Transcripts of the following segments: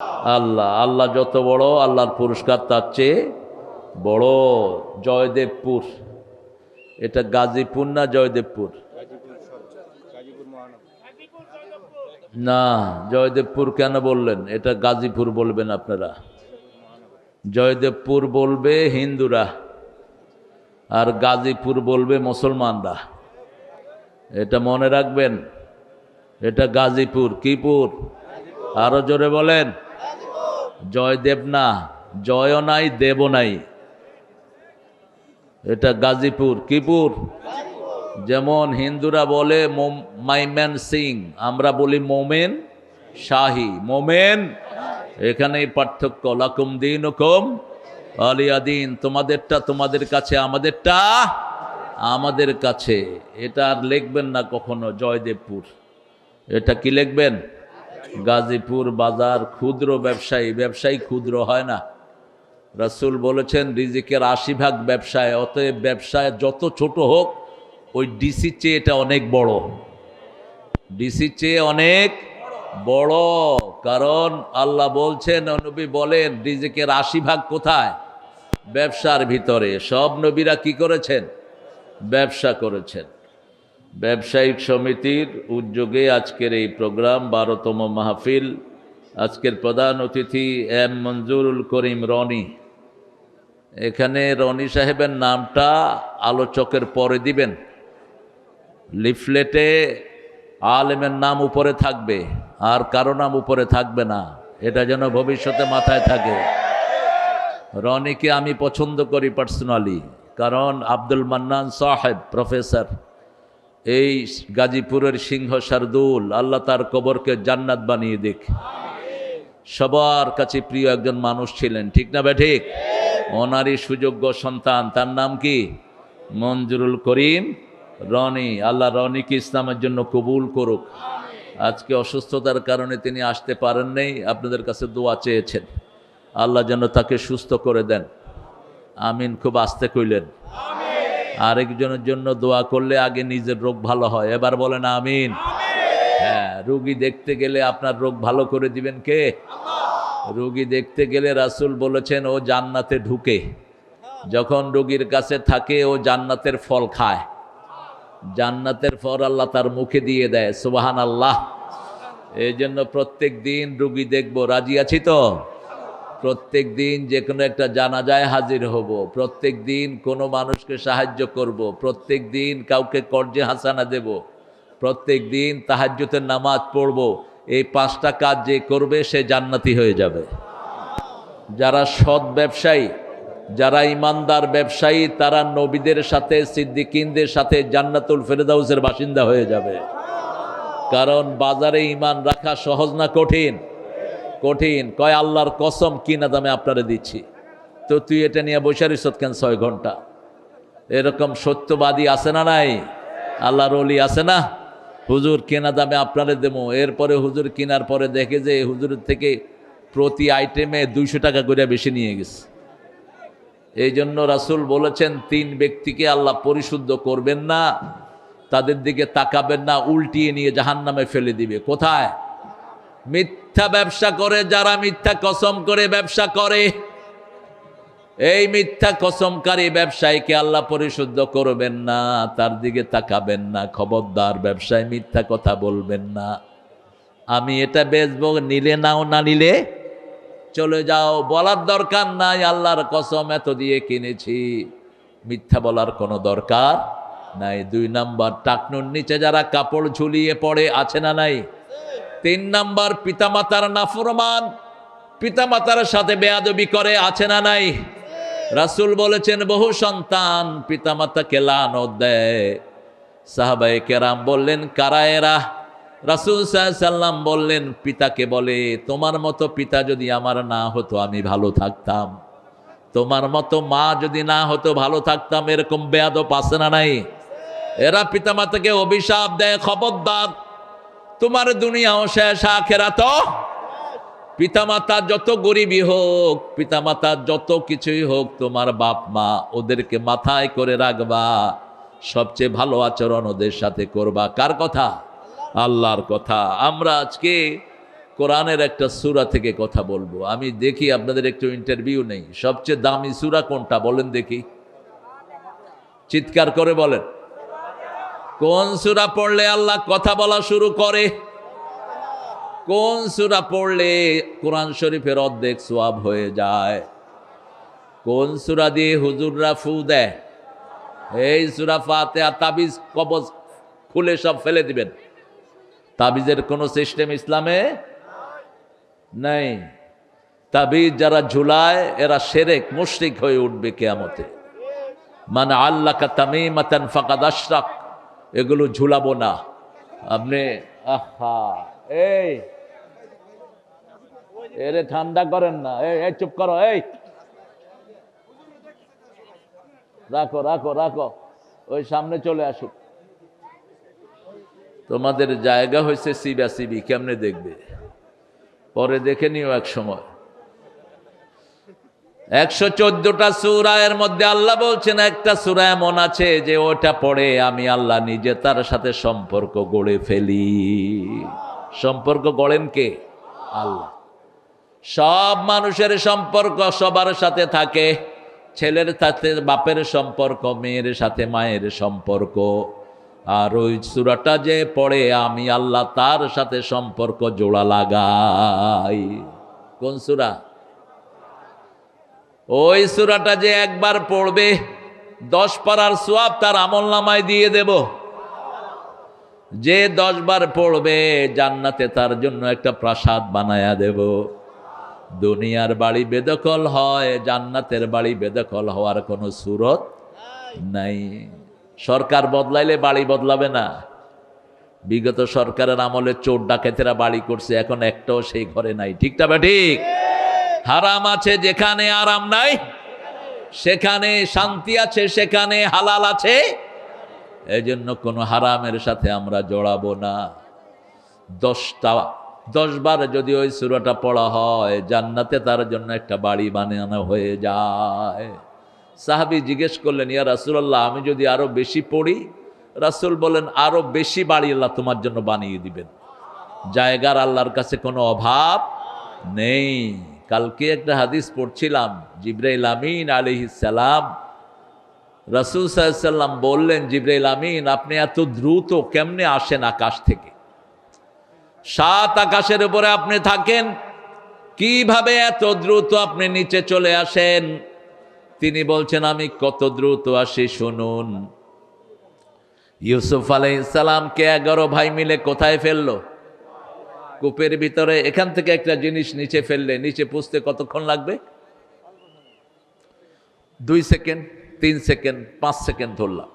আল্লাহ। আল্লাহ যত বড়, আল্লাহর পুরস্কার তার চেয়ে বড়। জয়দেবপুর, এটা গাজীপুর না জয়দেবপুর? না, জয়দেবপুর কেন বললেন? এটা গাজীপুর বলবেন আপনারা। জয়দেবপুর বলবে হিন্দুরা, আর গাজীপুর বলবে মুসলমানরা। এটা মনে রাখবেন। এটা গাজীপুর। কি পুর? আরো জোরে বলেন। জয়দেব না, জয়ও নাই দেবও নাই, এটা গাজীপুর। কি পুর? যেমন হিন্দুরা বলে মাইমেন সিং, আমরা বলি মোমেন শাহী। মোমেন, এখানেই পার্থক্য। লাকুম দীনুকুম ওয়ালিয়া দীন। তোমাদেরটা তোমাদের কাছে, আমাদেরটা আমাদের কাছে। এটা আর লিখবেন না কখনো জয়দেবপুর। এটা কি লিখবেন? গাজীপুর বাজার। ক্ষুদ্র ব্যবসায়ী, ব্যবসায়ী ক্ষুদ্র হয় না। রাসূল বলেছেন রিজিকের ৮০ ভাগ ব্যবসায়। অতএব ব্যবসায় যত ছোট হোক, ওই ডিসির চেয়ে এটা অনেক বড়। ডিসির চেয়ে অনেক বড়। কারণ আল্লাহ বলছেন, নবী বলেন রিজিকের ৮০ ভাগ কোথায়? ব্যবসার ভিতরে। সব নবীরা কি করেছেন? ব্যবসা করেছেন। ব্যবসায়িক সমিতির উদ্যোগে আজকের এই প্রোগ্রাম, ১২তম মাহফিল। আজকের প্রধান অতিথি এম মঞ্জুরুল করিম রনি। এখানে রনি সাহেবের নামটা আলোচকের পরে দিবেন। লিফলেটে আলেমের নাম উপরে থাকবে, আর কারো নাম উপরে থাকবে না। এটা যেন ভবিষ্যতে মাথায় থাকে। রনিকে আমি পছন্দ করি পার্সোনালি, কারণ আব্দুল মান্নান সাহেব প্রফেসর, এই গাজীপুরের সিংহ শার্দুল, আল্লাহ তার কবরকে জান্নাত বানিয়ে দিক। সবার কাছে প্রিয় একজন মানুষ ছিলেন, ঠিক না ঠিক? ওনারই সুযোগ্য সন্তান, তার নাম কি? মঞ্জুরুল করিম রনি। আল্লাহ রনিকে ইসলামের জন্য কবুল করুক। আজকে অসুস্থতার কারণে তিনি আসতে পারেন নাই। আপনাদের কাছে দোয়া চেয়েছেন, আল্লাহ যেন তাকে সুস্থ করে দেন। আমিন। খুব আস্তে কইলেন। আরেকজনের জন্য দোয়া করলে আগে নিজের রোগ ভালো হয়। এবার বলেন আমিন। হ্যাঁ, রোগী দেখতে গেলে আপনার রোগ ভালো করে দিবেন কে? রোগী দেখতে গেলে রাসূল বলেছেন ও জান্নাতে ঢুকে। যখন রোগীর কাছে থাকে ও জান্নাতের ফল খায়। জান্নাতের ফল আল্লাহ তার মুখে দিয়ে দেয়। সুবহানাল্লাহ। এই জন্য প্রত্যেক দিন রোগী দেখবো। রাজি আছি তো? প্রত্যেক দিন যে কোনো একটা জানাজায় হাজির হব। প্রত্যেক দিন কোনো মানুষকে সাহায্য করব। প্রত্যেক দিন কাউকে কর্জে হাসানা দেব। প্রত্যেক দিন তাহাজ্জুদের নামাজ পড়ব। এই 5টা কাজ যে করবে সে জান্নাতি হয়ে যাবে। যারা সৎ ব্যবসায়ী, যারা ইমানদার ব্যবসায়ী, তারা নবীদের সাথে, সিদ্দিকিনদের সাথে জান্নাতুল ফেরদাউসের বাসিন্দা হয়ে যাবে। কারণ বাজারে ইমান রাখা সহজ না কঠিন? কঠিন। কয় আল্লাহর কসম কিনা দামে আপনারা দিচ্ছি। তো তুই এটা নিয়ে বসে রইছ কেন 6 ঘন্টা? এরকম সত্যবাদী আছে না নাই? আল্লাহর ওলি আছে না? হুজুর কেনা দামে আপনারা দেবো। এরপরে হুজুর কেনার পরে দেখে যে হুজুরের থেকে প্রতি আইটেমে 200 টাকা করে বেশি নিয়ে গেছে। এই জন্য রাসূল বলেছেন 3 ব্যক্তিকে আল্লাহ পরিশুদ্ধ করবেন না, তাদের দিকে তাকাবেন না, উল্টিয়ে নিয়ে জাহান্নামে ফেলে দিবে। কোথায়? মিথ্যা ব্যবসা করে যারা, মিথ্যা কসম করে ব্যবসা করে, এই মিথ্যা কসমকারী ব্যবসায়ীকে আল্লাহ পরিশুদ্ধ করবেন না, তার দিকে তাকাবেন না। খবরদার, ব্যবসায় মিথ্যা কথা বলবেন না। আমি এটা বেচবো, নিলে নাও, না নিলে চলে যাও। বলার দরকার নাই আল্লাহর কসম এত দিয়ে কিনেছি। মিথ্যা বলার কোনো দরকার নাই। 2 নাম্বার, টাকনুর নিচে যারা কাপড় ঝুলিয়ে পড়ে, আছে না নাই? 3 নাম্বার, পিতামাতার নাফরমান, পিতামাতার সাথে বেয়াদবি করে, আছে না নাই? রাসূল বলেছেন বহু সন্তান পিতামাতাকে লানত দেয়। সাহাবায়ে কেরাম বললেন কারা এরা? রাসূল সাল্লাল্লাহু আলাইহি সাল্লাম বললেন পিতাকে বলে, তোমার মতো পিতা যদি আমার না হতো আমি ভালো থাকতাম, তোমার মতো মা যদি না হতো ভালো থাকতাম। এরকম বেয়াদব আছে না নাই? এরা পিতামাতাকে অভিশাপ দেয়। খবরদার, তোমার দুনিয়াও শেষ, আখিরাতও। পিতামাতা যত গরিবই হোক, পিতামাতা যত কিছুই হোক, তোমার বাপ মা, ওদেরকে মাথায় করে রাখবা। সবচেয়ে ভালো আচরণ ওদের সাথে করবা। কার কথা? আল্লাহর কথা। আমরা আজকে কোরআনের একটা সূরা থেকে কথা বলবো। আমি দেখি আপনাদের একটু ইন্টারভিউ নেই। সবচেয়ে দামি সূরা কোনটা বলেন দেখি, চিৎকার করে বলেন। কোন সূরা পড়লে আল্লাহ কথা বলা শুরু করে? কোন সূরা পড়লে কোরআন শরীফের অর্ধেক সওয়াব হয়ে যায়? কোন সূরা দিয়ে হুজুররা ফু দেয়? এই সূরা ফাতিহা। তাবিজ কবজ খুলে সব ফেলে দিবেন। তাবিজের কোনো সিস্টেম ইসলামে নাই। তাবিজ যারা ঝুলায় এরা শিরক মুশরিক হয়ে উঠবে কিয়ামতে। মান আল্লাকা তামিমাতান ফাকাদ আশরাক। এগুলো ঝুলাবো না আপনি। আহা, এই এরে ঠান্ডা করেন না। এই চুপ করো, এই রাখো রাখো রাখো, ওই সামনে চলে আসুক। তোমাদের জায়গা হয়েছে সিবাসিবি, কেমনে দেখবে? পরে দেখে নিও এক সময়। 114টা সূরা, এর মধ্যে আল্লাহ বলছেন একটা সূরা এমন আছে যে ওটা পড়ে আমি আল্লাহ নিজে তার সাথে সম্পর্ক গড়ে ফেলি। সম্পর্ক গড়েন কে? আল্লাহ। সব মানুষের সম্পর্ক সবার সাথে থাকে। ছেলের সাথে বাপের সম্পর্ক, মেয়ের সাথে মায়ের সম্পর্ক। আর ওই সূরাটা যে পড়ে আমি আল্লাহ তার সাথে সম্পর্ক জোড়া লাগাই। কোন সূরা? ওই সূরাটা যে একবার পড়বে 10 পারার সওয়াব তার আমলনামায় দিয়ে দেব। যে 10 বার পড়বে জান্নাতে তার জন্য একটা প্রাসাদ বানায়া দেব। দুনিয়ার বাড়ি বেদখল হয়, জান্নাতের বাড়ি বেদখল হওয়ার কোনো সুরত নাই। সরকার বদলাইলে বাড়ি বদলাবে না। বিগত সরকারের আমলে চোর ডাকাতেরা বাড়ি করছে, এখন একটাও সেই ঘরে নাই। ঠিকটা বা ঠিক? হারাম আছে যেখানে আরাম নাই, সেখানে শান্তি আছে, সেখানে হালাল আছে। এই জন্য কোনো হারামের সাথে আমরা জড়াবো না। 10 বার যদি ওই সূরাটা পড়া হয় জান্নাতে তার জন্য একটা বাড়ি বানানো হয়ে যায়। সাহাবী জিজ্ঞেস করলেন, ইয়া রাসূলুল্লাহ, আমি যদি আরো বেশি পড়ি? রাসূল বলেন, আরো বেশি বাড়ি আল্লাহ তোমার জন্য বানিয়ে দিবেন। জায়গার আল্লাহর কাছে কোনো অভাব নেই। কালকে একটা হাদিস পড়ছিলাম, জিবরাইল আমিন আলাইহিস সালাম, রাসূল সাল্লাল্লাহু আলাইহি সাল্লাম বললেন, জিবরাইল আমিন আপনি এত দ্রুত কেমনে আসেন আকাশ থেকে? 7 আকাশের উপরে আপনি থাকেন, কিভাবে এত দ্রুত আপনি নিচে চলে আসেন? তিনি বলছেন, আমি কত দ্রুত আসি শুনুন। ইউসুফ আলাইহিস সালামকে 11 ভাই মিলে কোথায় ফেললো? কূপের ভিতরে। এখান থেকে একটা জিনিস নিচে ফেললে নিচে পুষতে কতক্ষণ লাগবে? 2 সেকেন্ড, 3 সেকেন্ড, 5 সেকেন্ড ধরলাম।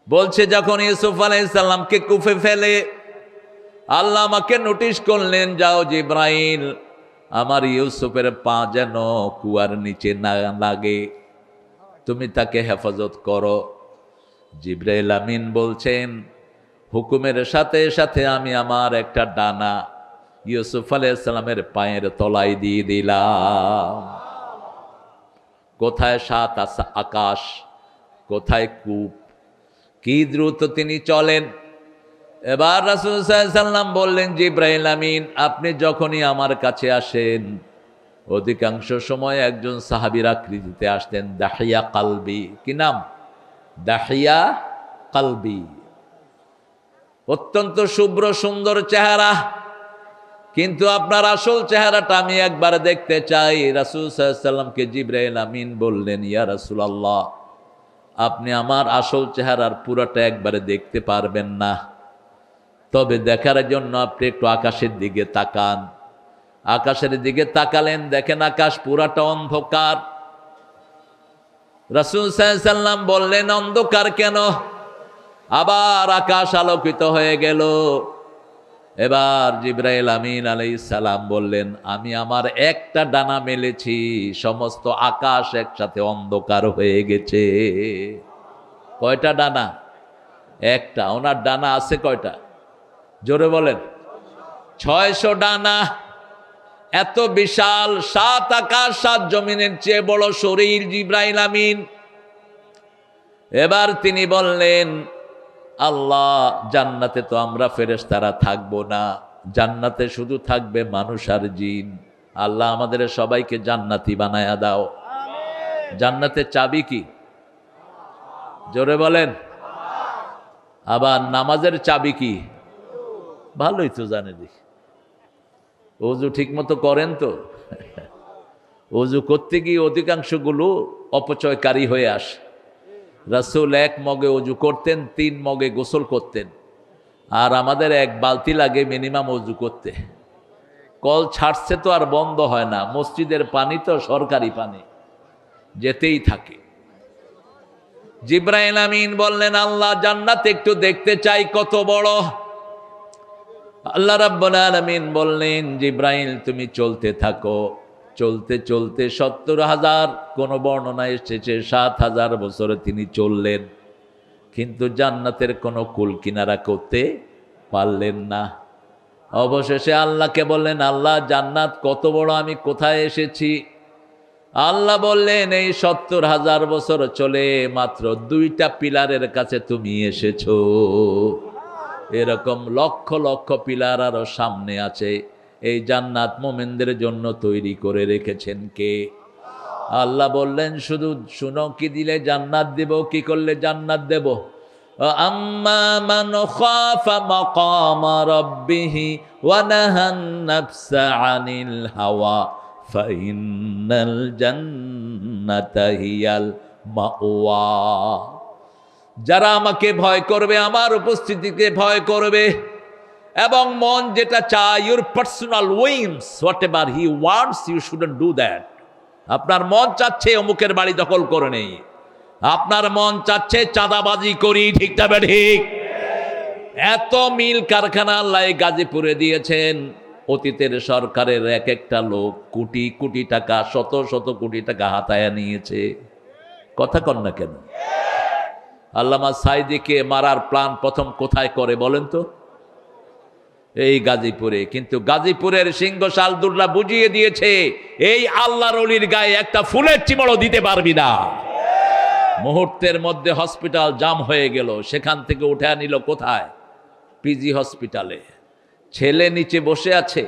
বলছে যখন ইউসুফ আলাইহিস সালামকে কূপে ফেলে আল্লাহ আমাকে নোটিশ করলেন, যাও জিবরাইল আমার ইউসুফের পা যেন কুয়ার নিচে না লাগে, তুমি তাকে হেফাজত করো। জিবরাইল আমিন বলছেন, হুকুমের সাথে সাথে আমি আমার একটা ডানা ইউসুফ আলাইহিস সালামের পায়ের তলায় দিয়ে দিলাম। কোথায় 7 আকাশ, কোথায় কূপ, কি দ্রুত তিনি চলেন। এবার রাসূল সাল্লাল্লাহু আলাইহি সাল্লাম বললেন, জিবরাইল আমিন আপনি যখনই আমার কাছে আসেন অধিকাংশ সময় একজন সাহাবীর আকৃতিতে আসতেন, দাহিয়া কালবি। কি নাম? দাহিয়া কালবি। অত্যন্ত শুভ্র সুন্দর চেহারা, কিন্তু আপনার আসল চেহারাটা আমি একবার দেখতে চাই। রাসূল সাল্লাল্লাহু আলাইহি সাল্লামকে জিবরাইল আমিন বললেন, ইয়া রাসূলুল্লাহ আপনি আমার আসল চেহারার পুরোটা একবারে দেখতে পারবেন না, তবে দেখার জন্য আপনি একটু আকাশের দিকে তাকান। আকাশের দিকে তাকালেন, দেখেন আকাশ পুরাটা অন্ধকার। রাসূল সাল্লাল্লাহু আলাইহি সাল্লাম বললেন, অন্ধকার কেন? আবার আকাশ আলোকিত হয়ে গেল। এবার জিবরাইল আমিন আলাইহিস সালাম বললেন, আমি আমার একটা ডানা মেলেছি, সমস্ত আকাশ একসাথে অন্ধকার হয়ে গেছে। কয়টা ডানা? একটা। ওনার ডানা আছে কয়টা? জোরে বলেন। 600 ডানা। এত বিশাল 7 আকাশ 7 জমিনের চেয়ে বড় শরীর জিবরাইল আমিন। এবার তিনি বললেন, আল্লাহ জান্নাতে তো আমরা ফেরেশতারা থাকবো না, জান্নাতে শুধু থাকবে মানুষ আর জিন। আল্লাহ আমাদের সবাইকে জান্নাতি বানায়া দাও। জান্নাতের চাবি কি? জোরে বলেন। আবার নামাজের চাবি কি? ভালোই তো জানে দেখি। ওযু ঠিক মতো করেন তো? ওযু করতে গিয়ে অধিকাংশগুলো অপচয়কারী হয়ে আসে। রাসূল 1 মগে ওযু করতেন, 3 মগে গোসল করতেন, আর আমাদের 1 বালতি লাগে মিনিমাম ওযু করতে। কল ছাড়ছে তো আর বন্ধ হয় না। মসজিদের পানি তো সরকারি পানি, যেতেই থাকে। জিবরাইল আমিন বললেন, আল্লাহ জান্নাত একটু দেখতে চাই কত বড়। আল্লাহ রাব্বুল আলামিন বললেন, জিবরাইল তুমি চলতে থাকো। চলতে চলতে 70,000, কোন বর্ণনায় এসেছে 7,000 বছরে তিনি চললেন, কিন্তু জান্নাতের কোনো কুল কিনারা করতে পারলেন না। অবশেষে আল্লাহকে বললেন, আল্লাহ জান্নাত কত বড়, আমি কোথায় এসেছি? আল্লাহ বললেন, এই 70,000 বছর চলে মাত্র 2টা পিলারের কাছে তুমি এসেছো। এরকম লক্ষ লক্ষ পিলার আরো সামনে আছে। এই জান্নাত মোমেনদের জন্য তৈরি করে রেখেছেন কে? আল্লাহ বললেন, শুধু শুনো, কি দিলে জান্নাত দেব, কি করলে জান্নাত দেব? আম্মা মান খাফা মাকামা রাব্বিহি ওয়া নাহান নাফসা আনিল হাওয়া ফাইন্নাল জান্নাতা হিয়াল মাওয়া। যারা আমাকে ভয় করবে, আমার উপস্থিতিকে ভয় করবে, এবং মন যেটা চায়, your personal whims, whatever he wants, you shouldn't do that. আপনার মন চাচ্ছে অমুকের বাড়ি দখল করে নেই, আপনার মন চাচ্ছে চাঁদাবাজি করি, ঠিক না ঠিক? এত মিল কারখানা আল্লাহ গাজীপুরে দিয়েছেন। অতীতের সরকারের এক একটা লোক কোটি কোটি টাকা, শত শত কোটি টাকা হাতায়া নিয়েছে। কথা কন না কেন? আল্লামা সাইদিকে মারার প্ল্যান প্রথম কোথায় করে বলেন তো? এই গাজীপুরে। কিন্তু গাজীপুরের সিংহ সালদুল্লাহ বুঝিয়ে দিয়েছে, এই আল্লাহর ওলির গায়ে একটা ফুলের চিমড়ও দিতে পারবি না। মুহূর্তের মধ্যে হসপিটাল জাম হয়ে গেল। সেখান থেকে উঠে আনিল কোথায়? পিজি হসপিটালে। ছেলে নিচে বসে আছে,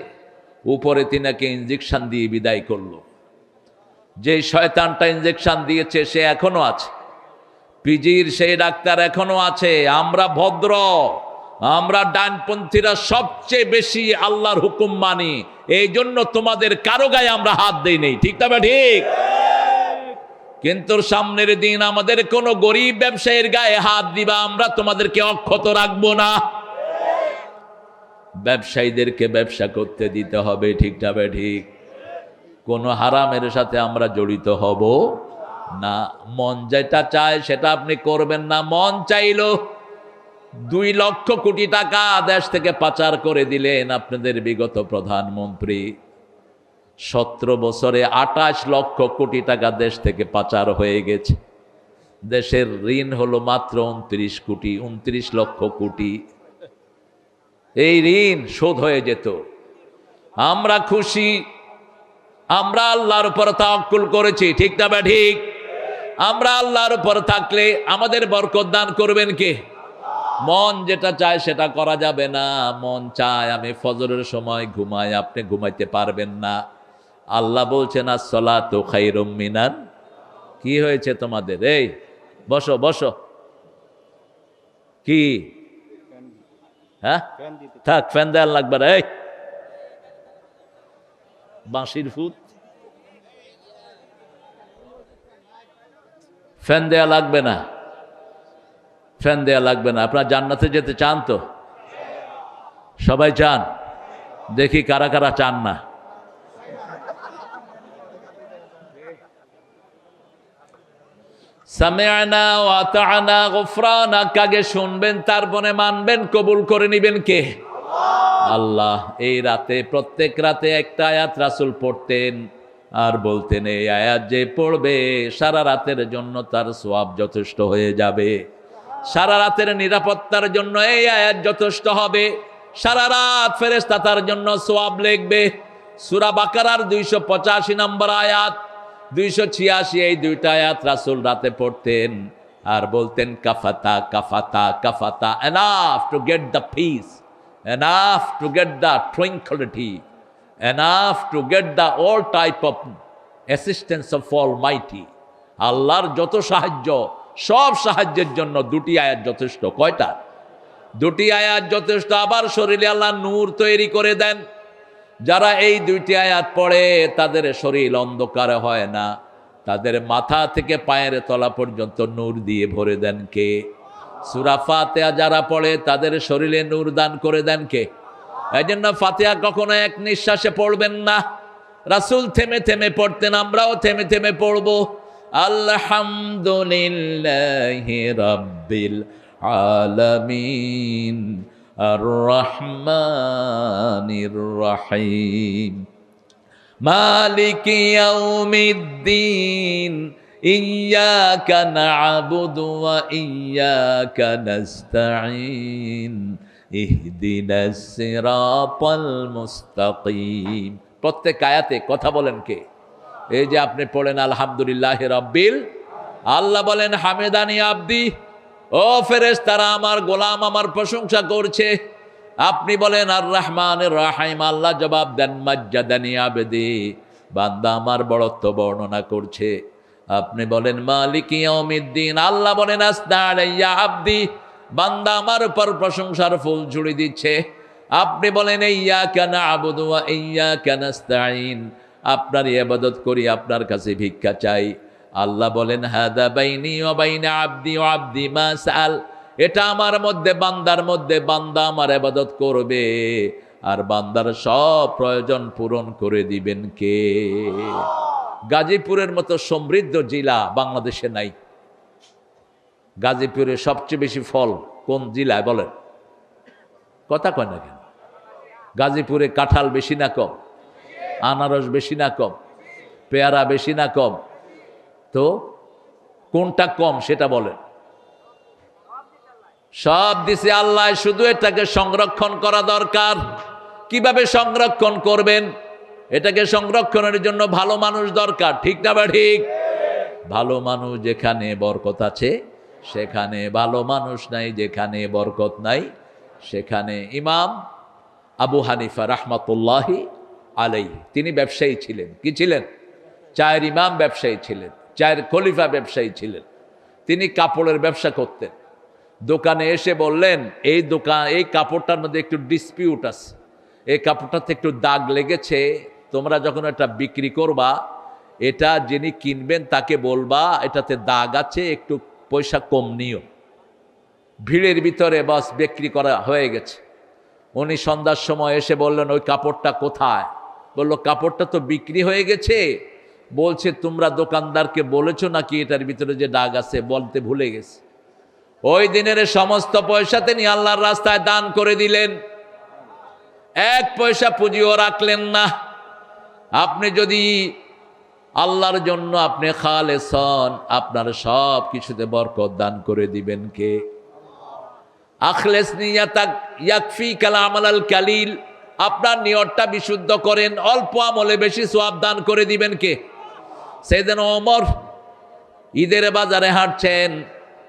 উপরে তিনাকে ইঞ্জেকশন দিয়ে বিদায় করলো। যে শয়তানটা ইঞ্জেকশন দিয়েছে সে এখনো আছে, পিজির সেই ডাক্তার এখনো আছে। আমরা ভদ্র, আমরা ডানপন্থীরা সবচেয়ে বেশি আল্লাহর হুকুম মানি, এই জন্য তোমাদের কারো গায়ে আমরা হাত দেই নেই, ঠিক না ঠিক? কিন্তু সামনের দিন আমাদের কোন গরিব ব্যবসায়ীর গায়ে হাত দিবা, আমরা তোমাদেরকে অক্ষত রাখবো না। ব্যবসায়ীদেরকে ব্যবসা করতে দিতে হবে, ঠিক না ঠিক? কোন হারামের সাথে আমরা জড়িত হব না। মন যেটা চায় সেটা আপনি করবেন না। মন চাইলো 2 লক্ষ কোটি টাকা দেশ থেকে পাচার করে দিলেন আপনাদের বিগত প্রধানমন্ত্রী। 17 বছরে 28 লক্ষ কোটি টাকা দেশ থেকে পাচার হয়ে গেছে। দেশের ঋণ হলো মাত্র 29 লক্ষ কোটি। এই ঋণ শোধ হয়ে যেত। আমরা খুশি, আমরা আল্লাহর উপর তাওয়াক্কুল করেছি, ঠিক না ঠিক? আমরা আল্লাহর উপর থাকলে আমাদের বরকত দান করবেন কে? মন যেটা চায় সেটা করা যাবে না। মন চায় আমি ফজরের সময় ঘুমাই, আপনি ঘুমাইতে পারবেন না। আল্লাহ বলছেন আস-সালাতু খায়রুম মিনান। কি হয়েছে তোমাদের? এই বসো বসো। কি? হ্যাঁ থাক, ফ্যান দেওয়ার লাগবে না। এই বাঁশির ফুট, ফ্যান দেয়া লাগবে না, ফ্যান দেয়া লাগবে না। আপনারা জান্নাতে যেতে চান তো? সবাই চান? দেখি কারা কারা চান না। সামি'না ওয়া আতা'না গুফরানাক, আগে শুনবেন তারপরে মানবেন, কবুল করে নেবেন কে? আল্লাহ। এই রাতে, প্রত্যেক রাতে একটা আয়াত রাসূল পড়তেন আর বলতেন, এই আয়াত যে পড়বে সারা রাতের জন্য তার সওয়াব যথেষ্ট হয়ে যাবে। সারা রাতের নিরাপত্তার জন্য এই আয়াত যথেষ্ট হবে। সারা রাত ফেরেশতা তার জন্য সওয়াব লিখবে। সূরা বাকারার 285 নম্বর আয়াত, 286, এই 2টা আয়াত রাসূল রাতে পড়তেন আর বলতেন, কাফাতা কাফাতা কাফাতা, enough to get the peace, enough to get the tranquility, enough to get the all type of assistance of Almighty. আল্লাহর যত সাহায্য, সব সাহায্যের জন্য দুটি আয়াত যথেষ্ট। কয়টা? দুটি আয়াত যথেষ্ট। আবার শরীরে আল্লাহ নূর তৈরি করে দেন। যারা এই দুইটি আয়াত পড়ে তাদের শরীর অন্ধকার হয় না, তাদের মাথা থেকে পায়ের তলা পর্যন্ত নূর দিয়ে ভরে দেন কে? সূরা ফাতিহা যারা পড়ে তাদের শরীরে নূর দান করে দেন কে? এই জন্য ফাতিহা কখনো এক নিঃশ্বাসে পড়বেন না। রাসূল থেমে থেমে পড়তেন, আমরাও থেমে থেমে পড়ব। আলহামদুলিল্লাহি রাব্বিল আলামিন আর রহমানির রহিম মালিকি ইয়াউমিদ্দিন ইয়্যাকা না'বুদু ওয়া ইয়্যাকা নাস্তাঈন ইহদিনাস সিরাতাল মুস্তাকিম। প্রত্যেক আয়াতে কথা বলেন কে? এই যে আপনি পড়েন আলহামদুলিল্লাহি রাব্বিল, আল্লাহ বলেন হামেদানি আব্দি, ও ফেরেশতারা আমার গোলাম আমার প্রশংসা করছে। আপনি বলেন আর রহমানির রহিম, আল্লাহ জবাব দেন মাজ্জাদানি আবদি, বান্দা আমার বড়ত্ব বর্ণনা করছে। আপনি বলেন মালিকি ইয়াউমিদ্দিন, আল্লাহ বলেন আসনা আলাইয়া আবদি, বান্দা আমার উপর প্রশংসার ফুল ঝুড়ি দিচ্ছে। আপনি বলেন ইয়্যাকা না'বুদু ওয়া ইয়্যাকা নাস্তাঈন, আপনার ইবাদত করি, আপনার কাছে ভিক্ষা চাই। আল্লাহ বলেন হাদা বাইনি ওয়া বাইনা আবদি ওয়া আবদি মা সাআল, এটা আমার মধ্যে বান্দার মধ্যে, বান্দা আমার ইবাদত করবে আর বান্দার সব প্রয়োজন পূরণ করে দিবেন কে? গাজীপুরের মতো সমৃদ্ধ জেলা বাংলাদেশে নাই। গাজীপুরে সবচেয়ে বেশি ফল কোন জেলায় বলেন? কথা কয় না কেন? গাজীপুরে কাঁঠাল বেশি না কম? আনারস বেশি না কম? পেয়ারা বেশি না কম? তো কোনটা কম সেটা বলেন? সব দিছে আল্লাহ, শুধু এটাকে সংরক্ষণ করা দরকার। কিভাবে সংরক্ষণ করবেন? এটাকে সংরক্ষণের জন্য ভালো মানুষ দরকার, ঠিক না বা ঠিক? ভালো মানুষ যেখানে বরকত আছে সেখানে, ভালো মানুষ নাই যেখানে বরকত নাই সেখানে। ইমাম আবু হানিফা রাহমাতুল্লাহি আলাইহি, তিনি ব্যবসায়ী ছিলেন। কি ছিলেন? চায়ের ইমাম ব্যবসায়ী ছিলেন, চায়ের খলিফা ব্যবসায়ী ছিলেন। তিনি কাপড়ের ব্যবসা করতেন। দোকানে এসে বললেন এই কাপড়টার মধ্যে একটু ডিসপিউট আছে, এই কাপড়টাতে একটু দাগ লেগেছে, তোমরা যখন এটা বিক্রি করবা এটা যিনি কিনবেন তাকে বলবা এটাতে দাগ আছে, একটু পয়সা কম নিও। ভিড়ের ভিতরে বাস বিক্রি করা হয়ে গেছে। উনি সন্ধ্যার সময় এসে বললেন ওই কাপড়টা কোথায়? বলল কাপড়টা তো বিক্রি হয়ে গেছে। বলছে তোমরা দোকানদারকে বলেছো নাকি এটার ভিতরে যে দাগ আছে? বলতে ভুলে গেছে। ওই দিনের সমস্ত পয়সা তিনি আল্লাহর রাস্তায় দান করে দিলেন, এক পয়সা পুঁজিও রাখলেন না। আপনি যদি আল্লাহর জন্য আপনি খালেস হন, আপনার সব কিছুতে বরকত দান করে দিবেন কে? আখলেস নিয়াতাক ইয়াকফিকাল আমালাল কালিল, আপনার নিয়তটা বিশুদ্ধ করেন, অল্প আমলে বেশি সওয়াব দান করে দিবেন কে? সাইয়েদনা ওমর ঈদের বাজারে হাঁটছেন,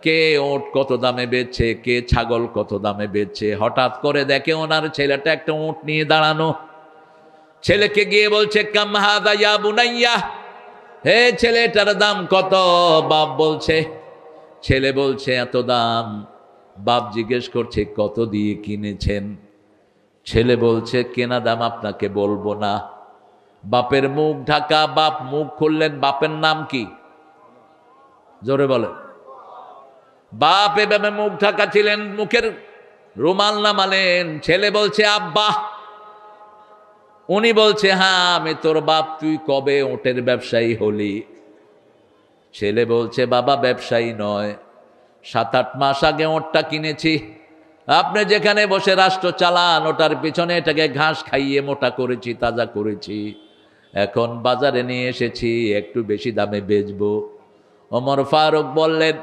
কে ওট কত দামে বেচছে, কে ছাগল কত দামে বেচছে। হঠাৎ করে দেখে ওনার ছেলেটা একটা উট নিয়ে দাঁড়ানো। ছেলেকে গিয়ে বলছে কাম হাদা ইয়া বুনাইয়া, হে ছেলেটার দাম কত? বাপ বলছে, ছেলে বলছে এত দাম। বাপ জিজ্ঞেস করছে কত দিয়ে কিনেছেন? ছেলে বলছে কেনা দাম আপনাকে বলবো না। বাপের মুখ ঢাকা, বাপ মুখ খুললেন। বাপের নাম কি? জোরে বলেন। বাপ এভাবে মুখ ঢাকা ছিলেন, মুখের রুমাল নামালেন। ছেলে বলছে আব্বা। উনি বলছে হ্যাঁ আমি তোর বাপ, তুই কবে ওটের ব্যবসায়ী হলি? ছেলে বলছে বাবা ব্যবসায়ী নয়, 7-8 মাস আগে ওটটা কিনেছি। আপনি যেখানে বসে রাষ্ট্র চালান ওটার পিছনে এটাকে ঘাস খাইয়ে মোটা করেছি, তাজা করেছি। এখন বাজারে নিয়ে এসেছি, একটু বেশি দামে বেচবো। ওমর ফারুক বললেন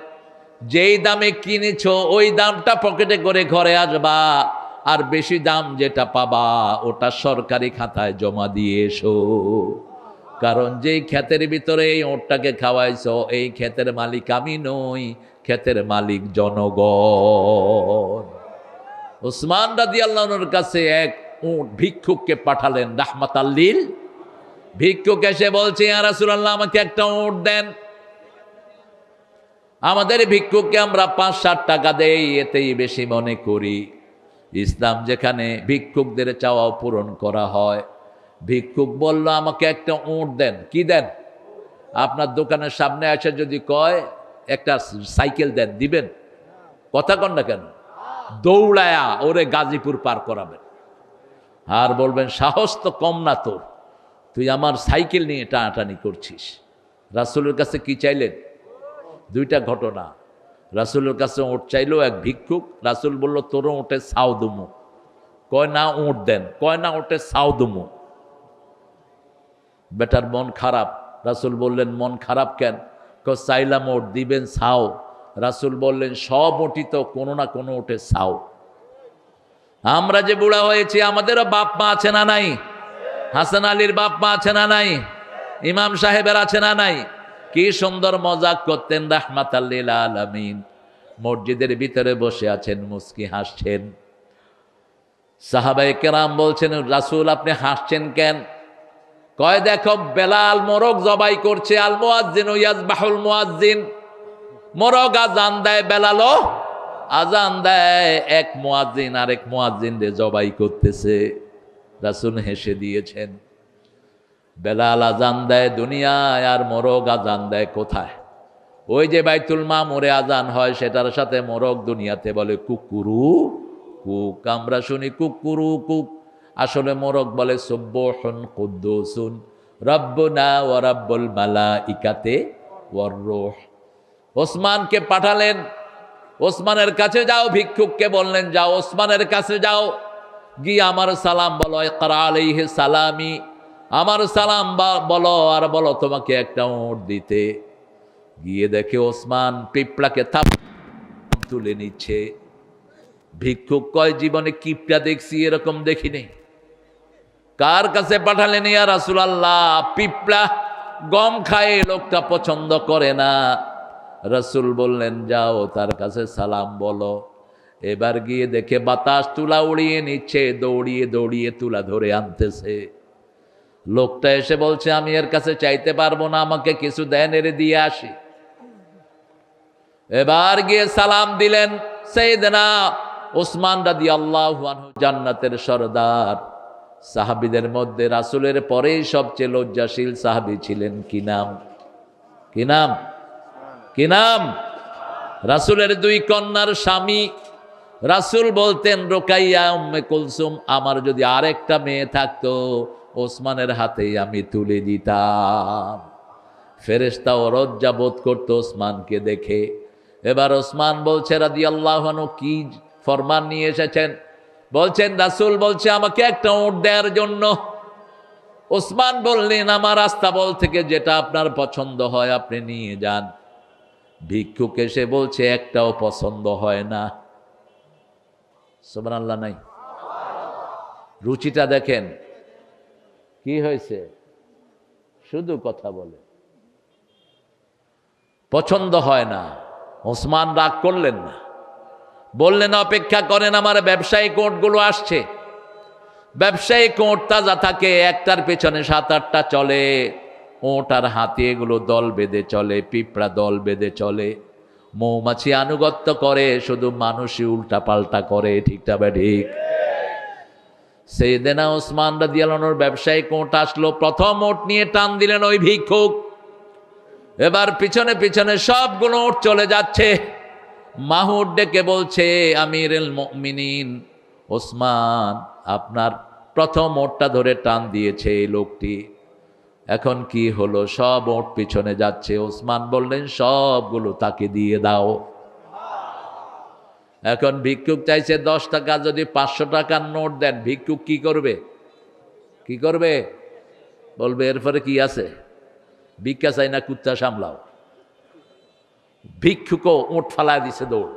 যেই দামে কিনেছো ওই দামটা পকেটে করে ঘরে আসবা, আর বেশি দাম যেটা পাবা ওটা সরকারি খাতায় জমা দিয়ে এসো। কারণ যেই ক্ষেতের ভিতরে এই ওটটাকে খাওয়াইছো এই ক্ষেতের মালিক আমি নই, ক্ষেতের মালিক জনগণ। ওসমান রাদিয়াল্লাহু আনহুর কাছে এক উট ভিক্ষুককে পাঠালেন রাহমাতাল লিল। ভিক্ষুক এসে বলছে, ইয়া রাসূলুল্লাহ, আমাকে একটা উট দেন। আমাদের ভিক্ষুককে আমরা 5-7 টাকা দেই, এতেই বেশি মনে করি। ইসলাম যেখানে ভিক্ষুকদের চাওয়া পূরণ করা হয়। ভিক্ষুক বলল, আমাকে একটা উট দেন। কি দেন? আপনার দোকানের সামনে এসে যদি কয় একটা সাইকেল দেন, দিবেন? কথা কন না কেন? দৌড়ায়া ওরে গাজীপুর পার করাবেন, আর বলবেন সাহস তো কম না তোর, তুই আমার সাইকেল নিয়ে টানাটানি করছিস। রাসূলের কাছে কি চাইলেন? 2টা ঘটনা। রাসূলের কাছে উট চাইলো এক ভিক্ষুক। রাসূল বলল, তোরও উটে ছাও দুমু। কয় না, উট দেন। কয় না, উটে ছাও দুমু। বেটার মন খারাপ। রাসূল বললেন, মন খারাপ কেন? কয় চাইলাম উট, দিবেন ছাও। রাসূল বললেন, সব উটই তো কোনো না কোনো উটে ছাও। আমরা যে বুড়া হয়েছি, আমাদেরও বাপ মা আছে না নাই? হাসান আলীর বাপ মা আছে না নাই? ইমাম সাহেবের আছে না নাই? কি সুন্দর মজাক করতেন রাহমাতাল লিল আলামিন। মসজিদের ভিতরে বসে আছেন, মুস্কি হাসছেন। সাহাবায়ে কেরাম বলছেন, রাসূল আপনি হাসছেন কেন? কয় দেখো, বেলাল মোরগ জবাই করছে। আল মুয়াজ্জিনু ইয়াজবাহুল মুয়াজ্জিন। মোরগ আজান দেয়, বেলালও আজান দেয়। এক মুয়াজ্জিন আরেক মুয়াজ্জিন রে জবাই করতেছে। রাসূল হেসে দিয়েছেন। বেলাল আজান দেয় দুনিয়ায়, আর মোরগ আজান দেয় কোথায়? ওই যে বাইতুল মামুরে আজান হয়, সেটার সাথে মোরগ দুনিয়াতে বলে কুকুরু কুক। আমরা শুনি কুকুরু কুক, আসলে মোরগ বলে সুবহুন কুদ্দুসুন রব্বুনা ওয়া রাব্বুল মালাইকাতি ওয়ার রূহ। ওসমানকে পাঠালেন, ওসমানের কাছে যাও। ভিক্ষুককে বললেন, যাও ওসমানের কাছে যাও, গিয়ে আমার সালাম বলো, ইকরা আলাইহি সালামি, আমার সালাম বলো, আর বলো তোমাকে একটা উট দিতে। গিয়ে দেখে ওসমান পিঁপড়াকে থাপ তুলে নিচ্ছে। ভিক্ষুক কয়, জীবনে কিপটা দেখছি, এরকম দেখিনি। কার কাছে পাঠালেন ইয়া রাসূলুল্লাহ? পিঁপড়া গম খায়, লোকটা পছন্দ করে না। রাসূল বললেন, যাও তার কাছে সালাম বলো। এবার গিয়ে দেখে বাতাস তুলা উড়িয়ে নিচ্ছে, দৌড়িয়ে দৌড়িয়ে তুলা ধরে আনতেছে। লোকটা এসে বলছে, আমি এর কাছে চাইতে পারবো না, আমাকে কিছু দেন, এর দিয়ে আসি। এবার গিয়ে সালাম দিলেন সাইয়েদনা ওসমান রাদিয়াল্লাহু আনহু, জান্নাতের সরদার। সাহাবীদের মধ্যে রাসূলের পরেই সবচেয়ে লজ্জাশীল সাহাবী ছিলেন। কি নাম? কি নাম? কি নাম? রাসূলের 2 কন্যার স্বামী। রাসূল বলতেন, রুকাইয়া উম্মে কুলসুম, আমার যদি আরেকটা মেয়ে থাকতো ওসমানের হাতেই আমি তুলে দিতাম। ফেরেশতাও লজ্জা বোধ করতো ওসমানকে দেখে। এবার ওসমান বলছে রাদিয়াল্লাহু আনহু, কি ফরমান নিয়ে এসেছেন? বলছেন, রাসূল বলছে আমাকে একটা উট দেওয়ার জন্য। ওসমান বললেন, আমার আস্তাবল থেকে যেটা আপনার পছন্দ হয় আপনি নিয়ে যান। ভিক্ষুক এসে বলছে, একটাও পছন্দ হয় না। সুবহানাল্লাহ নাই? রুচিটা দেখেন কি হয়েছে, শুধু কথা বলে, পছন্দ হয় না। ওসমান রাগ করলেন না, বললেন, অপেক্ষা করেন, আমার ব্যবসায়িক উটগুলো আসছে। ব্যবসায়িক উট তাজা থাকে, একটার পেছনে 7-8টা চলে। উট আর হাতি এগুলো দল বেঁধে চলে, পিঁপড়া দল বেঁধে চলে, মৌমাছি আনুগত্য করে, শুধু মানুষই উল্টা পাল্টা করে। ঠিকটা বা ঠিক? সাইয়েদনা ওসমান রাদিয়াল্লাহু আনহুর ব্যবসায়িক উট আসলো। প্রথম উট নিয়ে টান দিলেন ওই ভিক্ষুক। এবার পিছনে পিছনে সবগুলো উট চলে যাচ্ছে। মাহুদ ডেকে বলছে, আমিরুল মুমিনিন ওসমান, আপনার প্রথম উটটা ধরে টান দিয়েছে এই লোকটি, এখন কি হলো? সব উট পিছনে যাচ্ছে। ওসমান বললেন, সবগুলো তাকে দিয়ে দাও। এখন ভিক্ষুক চাইছে 10 টাকা, যদি 500 টাকার নোট দেন ভিক্ষুক কি করবে? কি করবে? বলবে এরপরে কি আছে, ভিক্ষা চাই না, কুত্তা সামলাও। ভিক্ষুকও উট ফালায় দিছে দৌড়।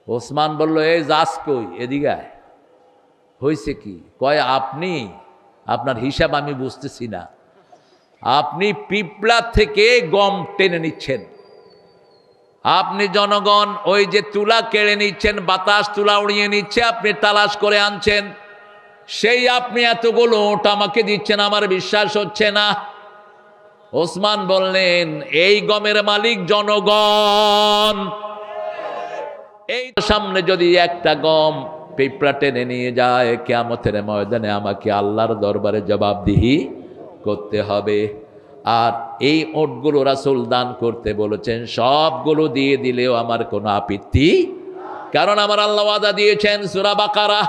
ওসমান বলল, এই যাস কই, এদিকে আয়। হয়েছে কি? কয়, আপনি, আপনার হিসাব আমি বুঝতেছি না। আপনি পিঁপড়া থেকে গম টেনে নিচ্ছেন, আপনি জনগণ ওই যে তুলা কেড়ে নিচ্ছেন, বাতাস তুলা উড়িয়ে নিচ্ছে, আপনি তালাশ করে আনছেন, সেই আপনি এতগুলো ওট আমাকে দিচ্ছেন, আমার বিশ্বাস হচ্ছে না। ওসমান বললেন, এই গমের মালিক জনগণ। এই সামনে যদি একটা গম পিঁপড়া টেনে নিয়ে যায়, কিয়ামতের ময়দানে আমাকে আল্লাহর দরবারে জবাবদিহি করতে হবে। আর এই ওটগুলো রাসূল দান করতে বলেছেন, সবগুলো দিয়ে দিলেও আমার কোনো আপত্তি, কারণ আমার আল্লাহ ওয়াদা দিয়েছেন সূরা বাকারা,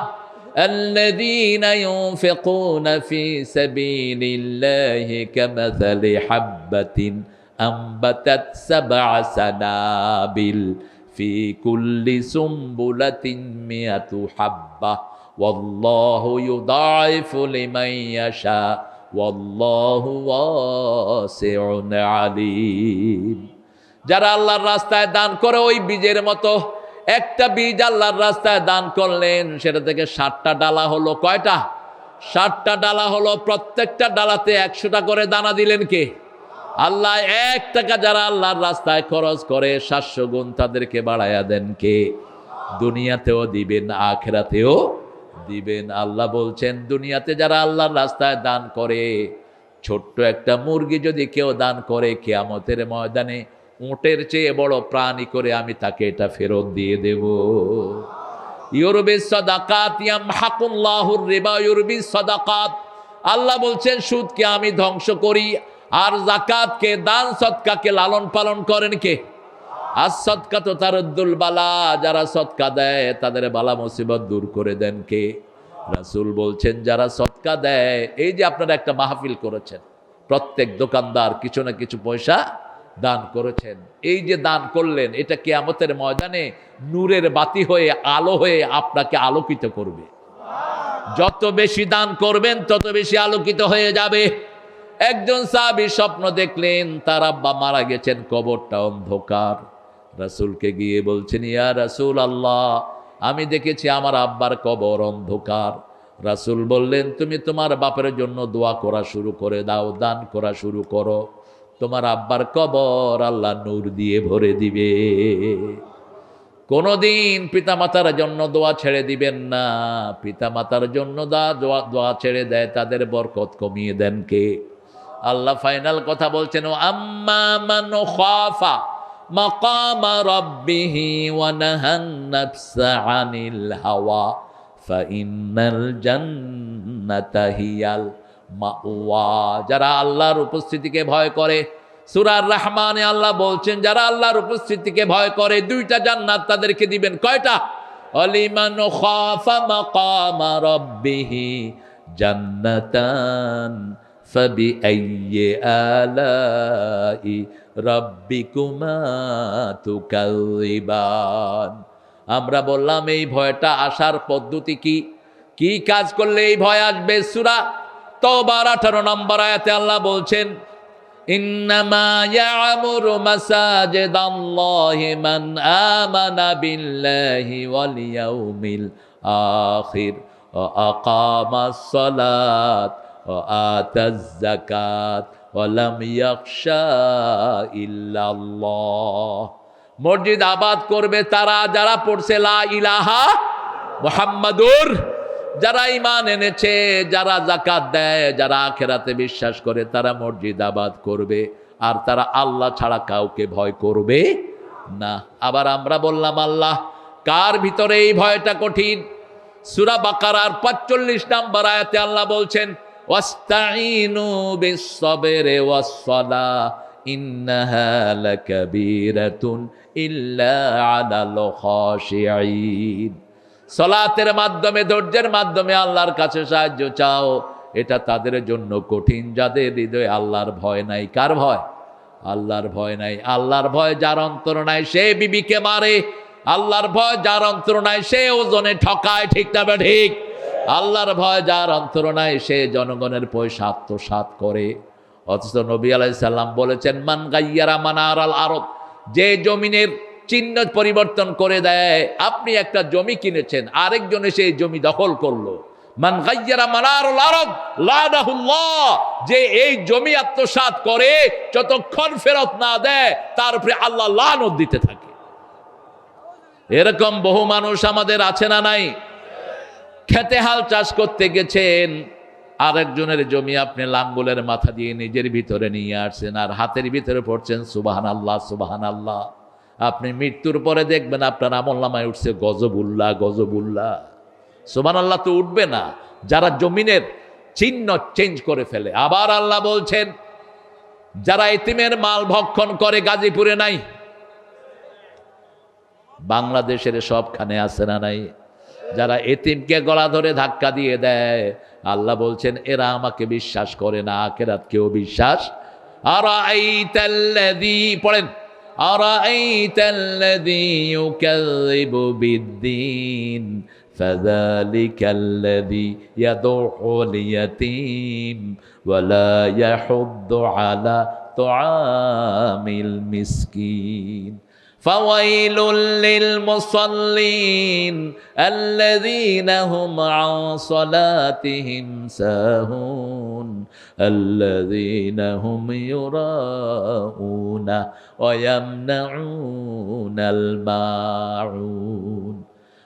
الذين ينفقون في سبيل الله كمثل حبة أنبتت 7 سنابل في كل سنبلة 100 حبة والله يضاعف لمن يشاء والله واسع عليم। যারা আল্লাহর রাস্তায় দান করে, ওই বীজের মতো একটা বীজ আল্লাহর রাস্তায় দান করলেন, সেটা থেকে 60টা ডালা হলো। কয়টা? 60টা ডালা হলো। প্রত্যেকটা ডালাতে 100টা করে দানা দিলেন কে? আল্লাহ। 1 টাকা যারা আল্লাহর রাস্তায় খরচ করে 700 গুণ তাদেরকে বাড়ায়া দেন কে? দুনিয়াতেও দিবেন, আখিরাতেও দিবেন। আল্লাহ বলছেন, দুনিয়াতে যারা আল্লাহর রাস্তায় দান করে, ছোট্ট একটা মুরগি যদি কেউ দান করে, কিয়ামতের ময়দানে উটের চেয়ে বড় প্রাণী করে আমি তাকে এটা ফেরত দিয়ে দেব। ইউরবিস সাদাকাত ইয়ামহাকুল্লাহুর রিবা ইউরবিস সাদাকাত। আল্লাহ বলছেন, সুদকে আমি ধ্বংস করি, আর যাকাতকে, দান সদকাকে লালন পালন করেন কে? আর সদকা তো তারুদ্দুল বালা, যারা সদকা দেয় তাদের বালা মুসিবত দূর করে দেন কে? রাসূল বলছেন, যারা সদকা দেয়। এই যে আপনারা একটা মাহফিল করেছেন, প্রত্যেক দোকানদার কিছু না কিছু পয়সা দান করেছেন, এই যে দান করলেন, এটা কিয়ামতের ময়দানে নূরের বাতি হয়ে, আলো হয়ে আপনাকে আলোকিত করবে। যত বেশি দান করবেন তত বেশি আলোকিত হয়ে যাবে। একজন সাহাবী স্বপ্ন দেখলেন, তার আব্বা মারা গেছেন, কবরটা অন্ধকার। রাসূলকে গিয়ে বলছেন, ইয়া রাসূল আল্লাহ, আমি দেখেছি আমার আব্বার কবর অন্ধকার। রাসূল বললেন, তুমি তোমার বাপের জন্য দোয়া করা শুরু করে দাও, দান করা শুরু করো, তোমার আব্বার কবর আল্লাহ নূর দিয়ে ভরে দিবে। কোনদিন পিতামাতার জন্য দোয়া ছেড়ে দিবেন না। পিতামাতার জন্য দোয়া ছেড়ে দেয়, তাদের বরকত কমিয়ে দেন কে? আল্লাহ ফাইনাল কথা বলছেন, আম্মা মান খাফা মাকামা রাব্বিহি ওয়া নাহান নাফসা আনিল হাওয়া ফাইন্নাল জান্নাতা হিয়াল মাওয়া। যারা আল্লাহর উপস্থিতিকে ভয় করে, সূরা আর-রহমানে আল্লাহ বলছেন, যারা আল্লাহর উপস্থিতিকে ভয় করে, 2টা জান্নাত তাদেরকে দিবেন। কয়টা? আলিমান খাফা মাকামা রাব্বিহি জান্নাতান ফাবিআইয়ি আলাই রাব্বিকুমা তুকাযিবান। আমরা বললাম এই ভয়টা আসার পদ্ধতি কি, কি কাজ করলে এই ভয় আসবে? সূরা তাওবার 18 নম্বর আয়াতে আল্লাহ বলছেন, ইন্নামা ইয়া'মুরু মাসাজিদাল্লাহি মান আমানা বিল্লাহি ওয়াল ইয়াউমিল আখির ওয়া আকামাস সালাত ওয়া আতাজ যাকাত ওয়া লাম ইয়াখশা ইল্লাল্লাহ। মসজিদ আবাদ করবে তারা যারা পড়ছে লা ইলাহা মুহাম্মাদুর, যারা ঈমান এনেছে, যারা যাকাত দেয়, যারা আখিরাতে বিশ্বাস করে, তারা মসজিদ আবাদ করবে, আর তারা আল্লাহ ছাড়া কাউকে ভয় করবে না। আবার আমরা বললাম, আল্লাহ কার ভিতরে এই ভয়টা কঠিন? সূরা বাকারার 45 নম্বর আয়াতে আল্লাহ বলছেন, ওয়াস্তাঈনু বিস-সাবরি ওয়াস-সালাহ ইন্নাহা লাকাবীরাতুন ইল্লা আলাল খাশিঈন। সালাতের মাধ্যমে, ধৈর্যের মাধ্যমে আল্লাহর কাছে সাহায্য চাও, এটা তাদের জন্য কঠিন যাদের হৃদয়ে আল্লাহর ভয় নাই। কার ভয়? আল্লাহর ভয় নাই। আল্লাহর ভয় যার অন্তর নাই সে বিবিকে মারে, আল্লাহর ভয় যার অন্তর নাই সে ওজনে ঠকায়। ঠিক না ঠিক? আল্লাহর ভয় যার অন্তর নাই সে জনগণের পয়সা আত্মসাৎ করে। অথচ নবী আলাইহিস সালাম বলেছেন, মান গায়্যারা মানারাল আরদ, যে জমিনের চিহ্ন পরিবর্তন করে দেয়। আপনি একটা জমি কিনেছেন, আরেকজনে সেই জমি দখল করলো, মান গায়্যারা মানারুল আরদ লানাহুল্লাহ, যে এই জমি আত্মসাৎ করে যতক্ষণ ফেরত না দেয় তার উপরে আল্লাহ লানত দিতে থাকে। এরকম বহু মানুষ আমাদের আছে না নাই? খেতে হাল চাষ করতে গেছেন, আরেকজনের জমি আপনি লাঙ্গলের মাথা দিয়ে নিজের ভিতরে নিয়ে আসছেন আর হাতের ভিতরে পড়ছেন সুবহানাল্লাহ সুবহানাল্লাহ। আপনি মৃত্যুর পরে দেখবেন আপনার আমলনামায় উঠছে গজবুল্লাহ গজবুল্লাহ। সুবহানাল্লাহ তো উঠবে না যারা জমিনের চিহ্ন চেঞ্জ করে ফেলে। আবার আল্লাহ বলছেন যারা এতিমের মাল ভক্ষণ করে, গাজীপুরে নাই, বাংলাদেশের সবখানে আছে না নাই? যারা এতিমকে গলা ধরে ধাক্কা দিয়ে দেয়, আল্লাহ বলছেন এরা আমাকে বিশ্বাস করে না, আখিরাতকেও বিশ্বাস। আরাআইতাল্লাযী, পড়েন, আরাআইতাল্লাযী ইউকাযযিবু বিদ্দীন ফাযালিকাল্লাযী ইয়াদউল ইয়াতীম ওয়া লা ইয়াহুদ্দু আলা তুআমিল মিসকিন فويل للمصلين الذين هم عن صلاتهم ساهون الذين هم يراءون ويمنعون الماعون.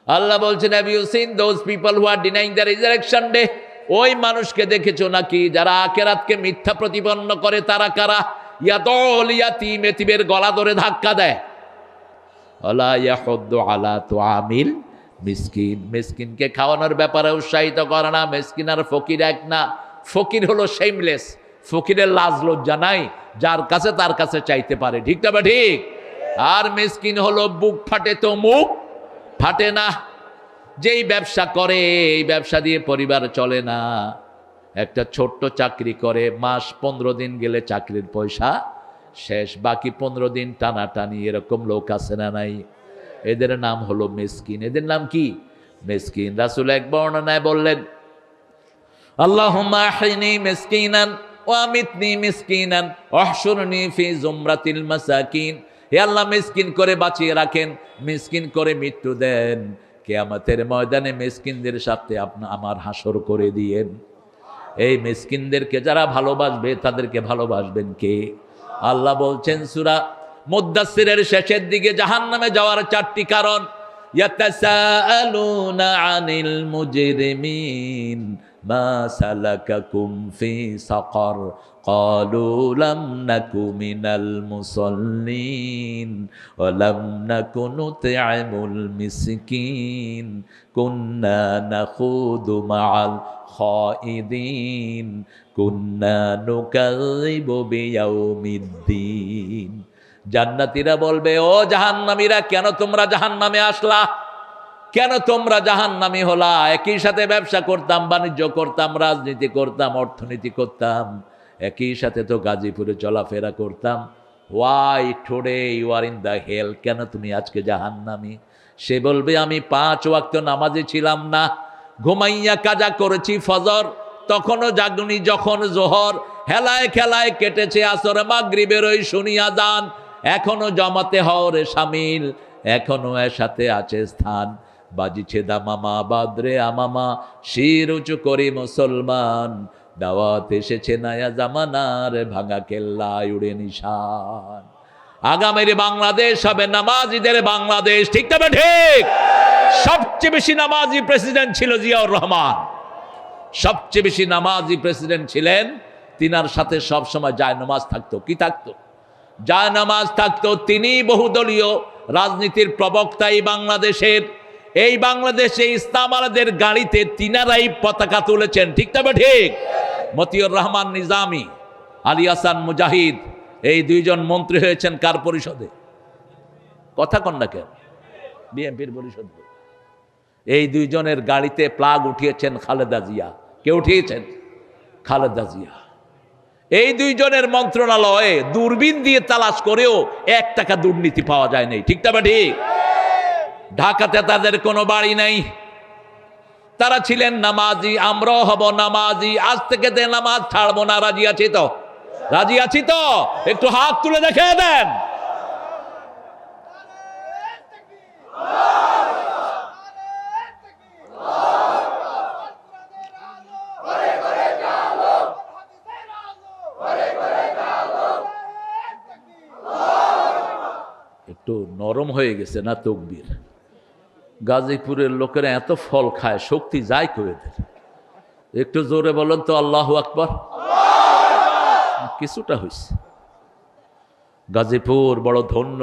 আল্লাহ বলছেন, have you seen those people who are denying the resurrection day? ওই মানুষকে দেখেছো নাকি যারা আখিরাতকে মিথ্যা প্রতিপন্ন করে? তারা কারা? ইয়াদউল ইয়াতীম, এতিমের গলা ধরে ধাক্কা দেয়। ওয়ালা ইয়াহুদ্দু আলা তুআমিল মিসকিন, মিসকিনকে খাওয়ানোর ব্যাপারে উৎসাহিত করে না। মিসকিন আর ফকির এক না। ফকির হলো শেমলেস, ফকিরের লাজ লজ্জা নাই, যার কাছে তার কাছে চাইতে পারে, ঠিক না? ঠিক। আর মিসকিন হলো বুক ফাটে তো মুখ ফাটে না। যেই ব্যবসা করে এই ব্যবসা দিয়ে পরিবার চলে না। একটা ছোট্ট চাকরি করে, মাস 15 দিন গেলে চাকরির পয়সা শেষ, বাকি 15 দিন টানাটানি। এরকম লোক আছে না নাই? এদের নাম হলো মিসকিন। এদের নাম কি? মিসকিন। রাসূল এক বর্ণনায় বললেন, আল্লাহুম্মা আহইনি মিসকিনান ওয়া আমিতনি মিসকিনান ওয়াহশুরনি ফি জুমরাতিল মাসাকিন। হে আল্লাহ, মিসকিন করে বাঁচিয়ে রাখেন, মিসকিন করে মৃত্যু দেন, কিয়ামতের ময়দানে মিসকিনদের সাথে আমার হাসর করে দিয়েন। এই মিসকিনদেরকে যারা ভালোবাসবে তাদেরকে ভালোবাসবেন কে? আল্লাহ বলছেন সূরা মুদ্দাসসিরের শেষের দিকে জাহান্নামে যাওয়ার 4টি কারণ। ইয়াতাসাআলুনা আনিল মুজরিমিন মা সালাকাকুম ফি সাকার ক্বালু লাম নাকু মিনাল মুসাল্লিন ওয়া লাম নাকু নুত'আমুল মিসকিন কুন্না নাখুদু মাআল খাইদিন কুন্না নুকাযযিবু বিয়াউমিদ্দিন। জান্নাতীরা বলবে, ও জাহান্নামীরা, কেন তোমরা জাহান্নামে আসলা? কেন তোমরা জাহান্নামী হলা? একই সাথে ব্যবসা করতাম, বাণিজ্য করতাম, রাজনীতি করতাম, অর্থনীতি করতাম, একই সাথে তো গাজীপুরে চলাফেরা করতাম। Why today you are in the hell? কেন তুমি আজকে জাহান্নামী? সে বলবে, আমি 5 ওয়াক্ত নামাজি ছিলাম না, ঘুমাইয়া কাজা করেছি ফজর, তখনও জাগনি যখন জোহর, হেলায় খেলায় কেটেছে আসর, মাগরিবের ওই শুনি আযান, এখনো জমাতে হওরে শামিল, এখনো এর সাথে আছে স্থান, বাজিছে দামামা বাদরে আমামা, শির উঁচু করি মুসলমান, দাওয়াত এসেছে নয়া জামানার, ভাঙা কেল্লায় উড়ে নিশান। আগামীর বাংলাদেশ হবে নামাজিদের বাংলাদেশ, ঠিক তবে ঠিক। সবচেয়ে বেশি নামাজি প্রেসিডেন্ট ছিল জিয়াউর রহমান, সবচেয়ে বেশি নামাজি প্রেসিডেন্ট ছিলেন। তিনার সাথে সবসময় জায়নামাজ থাকতো। কি থাকতো? জায়নামাজ থাকতো। তিনি বহুদলীয় রাজনীতির প্রবক্তা এই বাংলাদেশের। এই বাংলাদেশে ইসলামাবাদের গাড়িতে তিনারাই পতাকা তুলেছেন, ঠিক তবে ঠিক। মতিউর রহমান নিজামী, আলী হাসান মুজাহিদ, এই 2 জন মন্ত্রী হয়েছেন কার পরিষদে? কথা কন না কেন? বিএনপির পরিষদে। এই 2 জনের গাড়িতে প্লাগ উঠিয়েছেন খালেদা জিয়া। কে উঠিয়েছেন? খালেদা জিয়া। এই 2 জনের মন্ত্রণালয়ে দূরবীন দিয়ে তালাশ করেও 1 টাকা দুর্নীতি পাওয়া যায় নাই, ঠিক তবে ঠিক। ঢাকাতে তাদের কোনো বাড়ি নাই। তারা ছিলেন নামাজি, আমরাও হব নামাজি, আজ থেকে নামাজ ছাড়বো না। রাজি আছি তো? রাজি আছি তো? একটু হাত তুলে দেখে দেন। একটু নরম হয়ে গেছে না তকবীর? গাজীপুরের লোকেরা এত ফল খায়, শক্তি যায় কই এদের? একটু জোরে বলেন তো আল্লাহু আকবার। কিছুটা হয়েছে। গাজীপুর বড় ধন্য,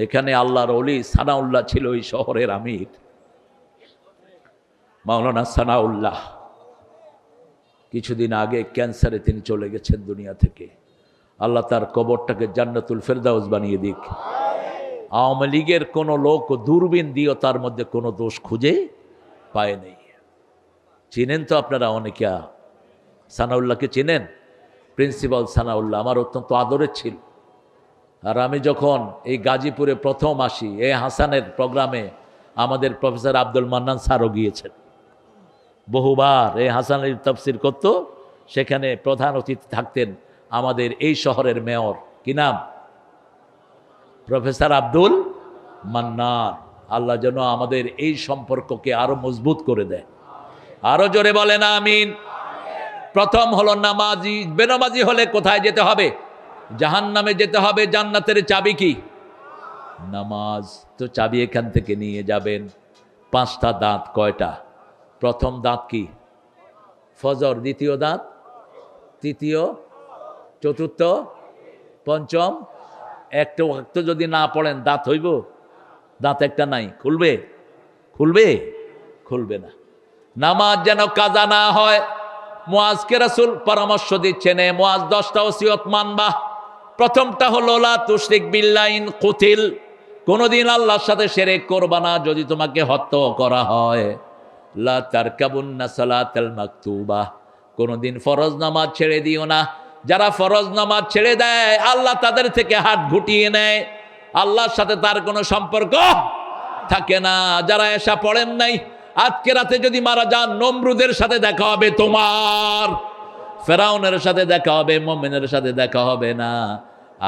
এখানে আল্লাহর ওলি সানাউল্লাহ ছিল এই শহরের আমির, মাওলানা সানাউল্লাহ। কিছুদিন আগে ক্যান্সারে তিনি চলে গেছেন দুনিয়া থেকে। আল্লাহ তার কবরটাকে জান্নাতুল ফেরদাউস বানিয়ে দিক। আওয়ামী লীগের কোনো লোক দূরবীন দিয়েও তার মধ্যে কোনো দোষ খুঁজে পায় নেই। চিনেন তো আপনারা অনেকে সানাউল্লাহকে চিনেন? প্রিন্সিপাল সানাউল্লাহ আমার অত্যন্ত আদরের ছিল। আর আমি যখন এই গাজীপুরে প্রথম আসি, এ হাসানের প্রোগ্রামে আমাদের প্রফেসর আব্দুল মান্নান স্যারও গিয়েছেন বহুবার। এই হাসানের তাফসির করত, সেখানে প্রধান অতিথি থাকতেন আমাদের এই শহরের মেয়র, কি নাম? প্রফেসর আব্দুল মান্নান। আল্লাহ যেন আমাদের এই সম্পর্ককে আরো মজবুত করে দেয়। আরো জোরে বলেন আমিন। প্রথম হলো নামাজি। বেনামাজি হলে কোথায় যেতে হবে? জাহান্নামে যেতে হবে। জান্নাতের চাবি কি? নামাজ। তো চাবি এখান থেকে নিয়ে যাবেন। 5টা দাঁত কয়টা? প্রথম দাঁত কি? ফজর। দ্বিতীয় দাঁত? তৃতীয়, চতুর্থ, পঞ্চম। একটা ওয়াক্ত যদি না পড়েন দাঁত হইব? দাঁত একটা নাই, খুলবে? খুলবে? খুলবে না। নামাজ যেন কাজা না হয়। মুআজকে রাসূল পরামর্শ দিচ্ছেন, মুআজ 10টা ওসিয়ত মানবা। প্রথমটা হলো লা তুশরিক বিল্লাহি ইন কুতিল, কোনদিন আল্লাহর সাথে শিরক করবা না যদি তোমাকে হত্যা করা হয়। লা তারকাবুন্না সালাতাল মাকতুবা, কোনদিন ফরজ নামাজ ছেড়ে দিও না। যারা ফরজ নামাজ ছেড়ে দেয় আল্লাহ তাদের থেকে হাত ঘুটিয়ে নেয়, আল্লাহর সাথে তার কোনো সম্পর্ক থাকে না। যারা এশা পড়েন নাই, আজকে রাতে যদি মারা যান নমরুদের সাথে দেখা হবে তোমার, ফেরাউনের সাথে দেখা হবে, মুমিনের সাথে দেখা হবে না।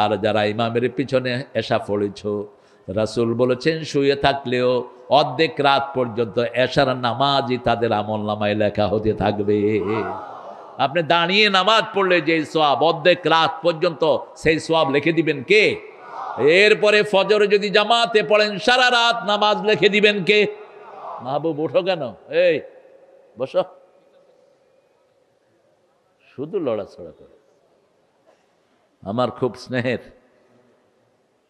আর যারা ইমামের পিছনে এশা পড়েছ, রাসূল বলেছেন শুয়ে থাকলেও অর্ধেক রাত পর্যন্ত এশার নামাজই তাদের আমলনামায় লেখা হতে থাকবে। আপনি দাঁড়িয়ে নামাজ পড়লে যে সওয়াব, অর্ধেক রাত পর্যন্ত সেই সওয়াব লিখে দিবেন কে? এরপরে ফজরে যদি জামাতে পড়েন সারা রাত নামাজ লিখে দিবেন কে? মাহবুব ওঠো কেন? এই বসো। শুধু লড়াছড়া করে। আমার খুব স্নেহের,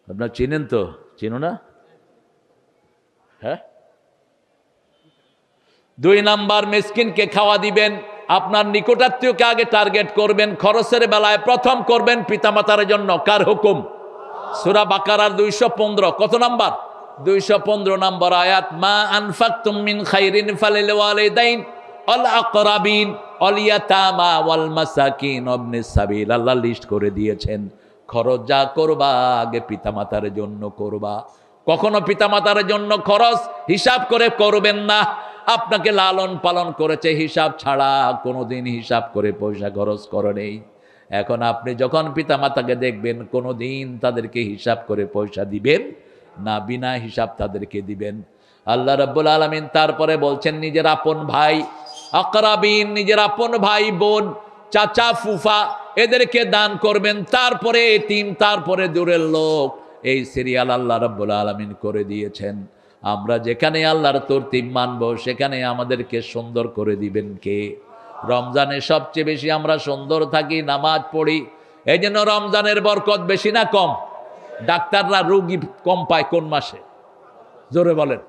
আপনার চিনেন তো? চিনো না? হ্যাঁ। 2 নাম্বার, মিসকিনকে খাওয়া দিবেন। আপনার নিকটাত্মীয়কে আগে টার্গেট করবেন। খরচের বেলায় প্রথম করবেন পিতামাতার জন্য। কার হুকুম? সূরা বাকারার 215। কত নাম্বার? 215 নম্বর আয়াত। মা আনফাকতুম মিন খাইরিন ফালিল ওয়ালিদাইন ওয়াল আকরাবিন ওয়াল ইয়াতামা ওয়াল মাসাকিন ওয়াবনিস সাবিল। আল্লাহ লিস্ট করে দিয়েছেন, খরচ যা করবা আগে পিতামাতার জন্য করবা। কখনো পিতামাতার জন্য খরচ হিসাব করে করবেন না। আপনাকে লালন পালন করেছে হিসাব ছাড়া, কোনোদিন হিসাব করে পয়সা খরচ করে নেই। এখন আপনি যখন পিতামাতাকে দেখবেন কোনোদিন তাদেরকে হিসাব করে পয়সা দিবেন না, বিনা হিসাব তাদেরকে দিবেন। আল্লাহ রাব্বুল আলামিন তারপরে বলছেন নিজের আপন ভাই আকরাবিন, নিজের আপন ভাই বোন, চাচা ফুফা, এদেরকে দান করবেন। তারপরে এতিম, তারপরে দূরের লোক। এই সিরিয়াল আল্লাহ রাব্বুল আলামিন করে দিয়েছেন। আমরা যেখানে আল্লাহর তরতিব মানব সেখানে আমাদেরকে সুন্দর করে দিবেন কে? রমজানে সবচেয়ে বেশি আমরা সুন্দর থাকি, নামাজ পড়ি। এই জন্য রমজানের বরকত বেশি না কম? ডাক্তাররা রোগী কম পায় কোন মাসে? জোরে বলেন।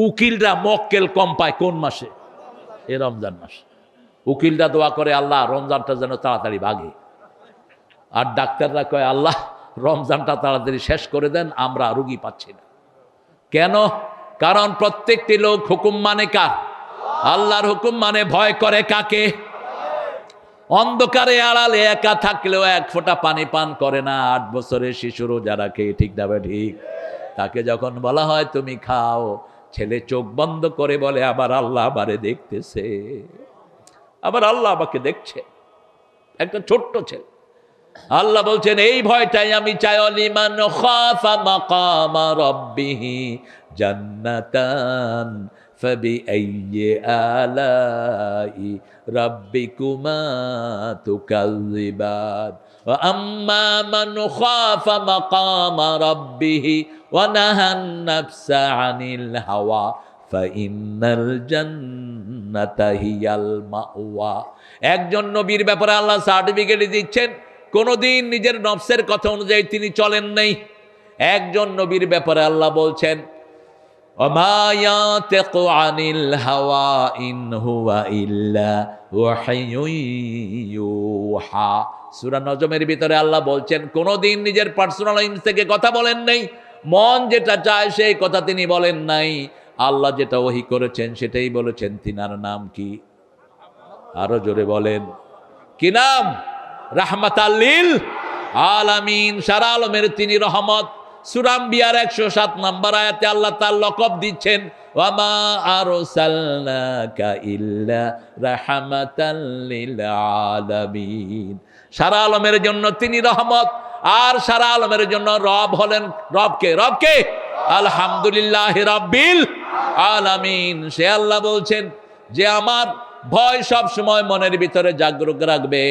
উকিলরা মক্কেল কম পায় কোন মাসে? এ রমজান মাসে। উকিলরা দোয়া করে আল্লাহ রমজানটা যেন তাড়াতাড়ি ভাগে, আর ডাক্তাররা কয় আল্লাহ রমজানটা তাড়াতাড়ি শেষ করে দেন, আমরা রোগী পাচ্ছি না। কেন? কারণ প্রত্যেকটি লোক হুকুম মানে কার? আল্লাহর হুকুম মানে ভয় করে কাকে? অন্ধকারে আড়ালে একা থাকলেও 1 ফোঁটা পানি পান করে না 8 বছরের শিশু রোজা রাখে, ঠিক না ঠিক? তাকে যখন বলা হয় তুমি খাও, ছেলে চোখ বন্ধ করে বলে আমার আল্লাহ আমারে দেখতেছে, আমার আল্লাহ আমাকে দেখছে। একটা ছোট্ট ছেলে। আল্লাহ বলছেন এই ভয়টাই আমি চাই। লিমান খাফা মাকামা রাব্বিহি জান্নাতান ফাবিআইয়ি আলাই রাব্বিকুমা তুকাযযিবান ওয়া আম্মা মান খাফা মাকামা রাব্বিহি ওয়া নাহান নাফসা আনিল হাওয়া ফাইন্নাল জান্নাতা হিয়াল মাওয়া। একজন নবীর ব্যাপারে আল্লাহ সার্টিফিকেট দিচ্ছেন, কোনোদিন নিজের নফসের কথা অনুযায়ী তিনি চলেন নাই। একজন নবীর ব্যাপারে আল্লাহ বলছেন, ওমা ইয়াতিকু আনিল হাওয়া ইন হুয়া ইল্লা ওয়াহয়ুন ইউহা। সূরা নজমের ভিতরে আল্লাহ বলছেন, কোনোদিন নিজের পার্সোনাল ইনস থেকে কথা বলেন নাই, মন যেটা চায় সেই কথা তিনি বলেন নাই। আল্লাহ যেটা ওহী করেছেন সেটাই বলেছেন। তিনার নাম কি? আরো জোরে বলেন, কি নাম? রাহমাতাল লিল আলামিন, সারা আলমের তিনি রহমত। সূরা আম্বিয়ার 107 নম্বর আয়াতে আল্লাহ তার লকব দিচ্ছেন, ওয়ামা আরসালনাকা ইল্লা রাহমাতাল লিল আলামিন। সারা আলমের জন্য তিনি রহমত, আর সারা আলমের জন্য রব হলেন। রবকে আলহামদুলিল্লাহ রাব্বিল আলামিন। সে আল্লাহ বলছেন যে আমার ভয় সব সময় মনের ভিতরে জাগ্রত রাখবে,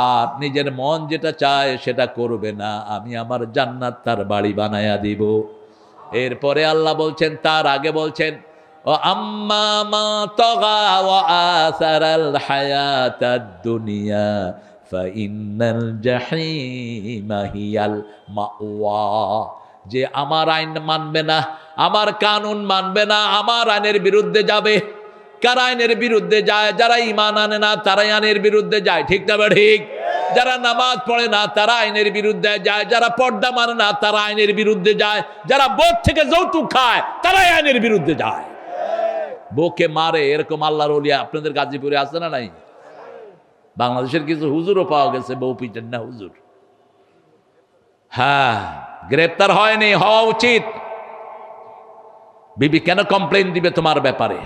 আর নিজের মন যেটা চায় সেটা করবে না, আমি আমার জান্নাত তার বাড়ি বানায়া দিব। এরপরে আল্লাহ বলছেন, তার আগে বলছেন, ও আম্মা মা তাগা ওয়া আসারাল হায়াতাদ দুনিয়া ফাইন্নাল জাহিমা হিয়াল মাওয়া। যে আমার আইন মানবে না, আমার কানুন মানবে না, আমার আইনের বিরুদ্ধে যাবে। কারা আইনের বিরুদ্ধে যায়? যারা ঈমান আনে না তারাই আইনের বিরুদ্ধে যায়, ঠিক না ঠিক? যারা নামাজ পড়ে না তারা আইনের বিরুদ্ধে যায়, যারা পর্দা মানে না তারা আইনের বিরুদ্ধে যায়, যারা বোধ থেকে যৌতুক খায় তারাই আইনের বিরুদ্ধে যায়। বউকে মারে, এরকম আল্লাহর ওলিয়া আপনাদের গাজীপুরে আছে না নাই? বাংলাদেশের কিছু হুজুরও পাওয়া গেছে বউ পিটেন না হুজুর। হ্যাঁ, গ্রেপ্তার হয়নি, হওয়া উচিত। বিবি কেন কমপ্লেন দিবে তোমার ব্যাপারে?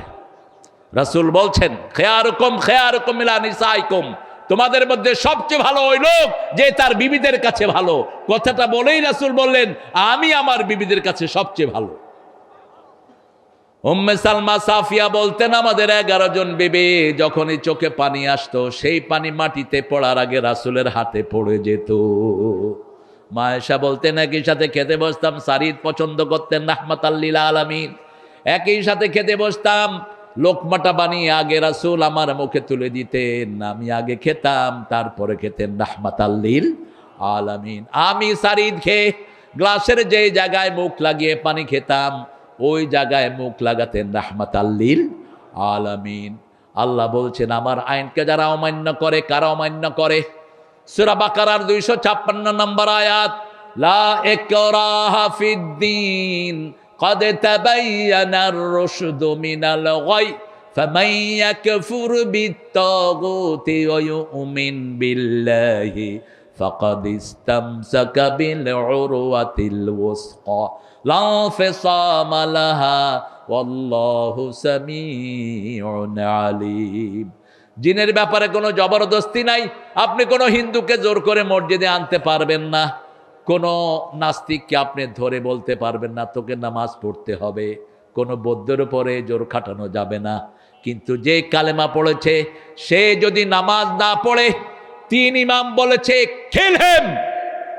রাসূল বলছেন, খেয়ারুকুম ইলা নিসাইকুম, তোমাদের মধ্যে সবচেয়ে ভালো ওই লোক যে তার বিবিদের কাছে ভালো। কথাটা বলেই রাসূল বললেন, আমি আমার বিবিদের কাছে সবচেয়ে ভালো। উম্মে সালমা সাফিয়া বলতেন, আমাদের 11 জন বিবি, যখনই চোখে পানি আসতো সেই পানি মাটিতে পড়ার আগে রাসূলের হাতে পড়ে যেত। মা আয়েশা বলতেন, একই সাথে খেতে বসতাম, সারিদ পছন্দ করতেন রাহমাতাল লিল আলামিন, একই সাথে খেতে বসতাম, লোকমাটা বানিয়ে আগে রাসূল আমার মুখে তুলে দিতেন, আমি আগে খেতাম, তারপরে খেতেন রাহমাতাল লিল আলামিন। আমি সারিদ খেয়ে গ্লাসের যে জায়গায় মুখ লাগিয়ে পানি খেতাম ওই জায়গায় মুখ লাগাতেন রাহমাতাল লিল আলামিন। আল্লাহ বলছেন, আমার আইনকে যারা অমান্য করে, কারা অমান্য করে? সূরা বাকারার 256 নম্বর আয়াত, লা ইকরাহা ফিদ্দীন قد تبين الرشد من الغي فمن يكفر بالطاغوت ويؤمن بالله فقد استمسك بالعروة الوثقى لا انفصام لها والله سميع عليم। জিনের ব্যাপারে কোনো জবরদস্তি নাই। আপনি কোনো হিন্দুকে জোর করে মসজিদে আনতে পারবেন না, কোনো নাস্তিককে আপনি ধরে বলতে পারবেন না তোকে নামাজ পড়তে হবে, কোনো বৌদ্ধের উপরে জোর খাটানো যাবে না। কিন্তু যে কালেমা পড়েছে সে যদি নামাজ না পড়ে, 3 ইমাম বলেছে কিল হিম,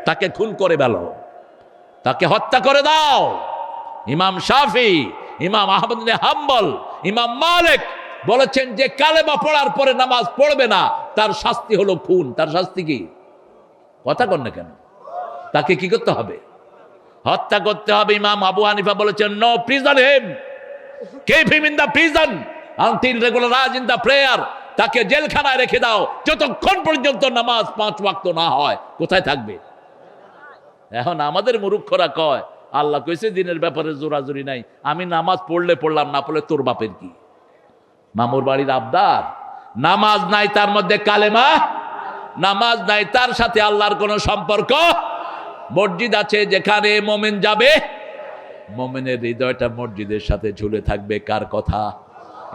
তাকে খুন করে ফেলো, তাকে হত্যা করে দাও। ইমাম শাফি, ইমাম আহমদ ইবনে হাম্বল, ইমাম মালিক বলেছেন যে কালেমা পড়ার পরে নামাজ পড়বে না তার শাস্তি হলো খুন। তার শাস্তি কি? কথা কন না কেন? তাকে কি করতে হবে? হত্যা করতে হবে। ইমাম আবু হানিফা বলেছেন no prison him, keep him in the prison until regularise in the prayer, তাকে জেলখানায় রেখে দাও যতক্ষণ পর্যন্ত নামাজ 5 ওয়াক্ত না হয়। কোথায় থাকবে? এখন আমাদের মূর্খরা কয় আল্লাহ কইছে দিনের ব্যাপারে জোরাজুরি নাই, আমি নামাজ পড়লে পড়লাম, না পড়লে তোর বাপের কি? মামুর বাড়ির আবদার। নামাজ নাই তার মধ্যে কালেমা, নামাজ নাই তার সাথে আল্লাহর কোনো সম্পর্ক। মসজিদ আছে যেখানে মোমেন যাবে, মোমেনের হৃদয়টা মসজিদের সাথে ঝুলে থাকবে। কার কথা?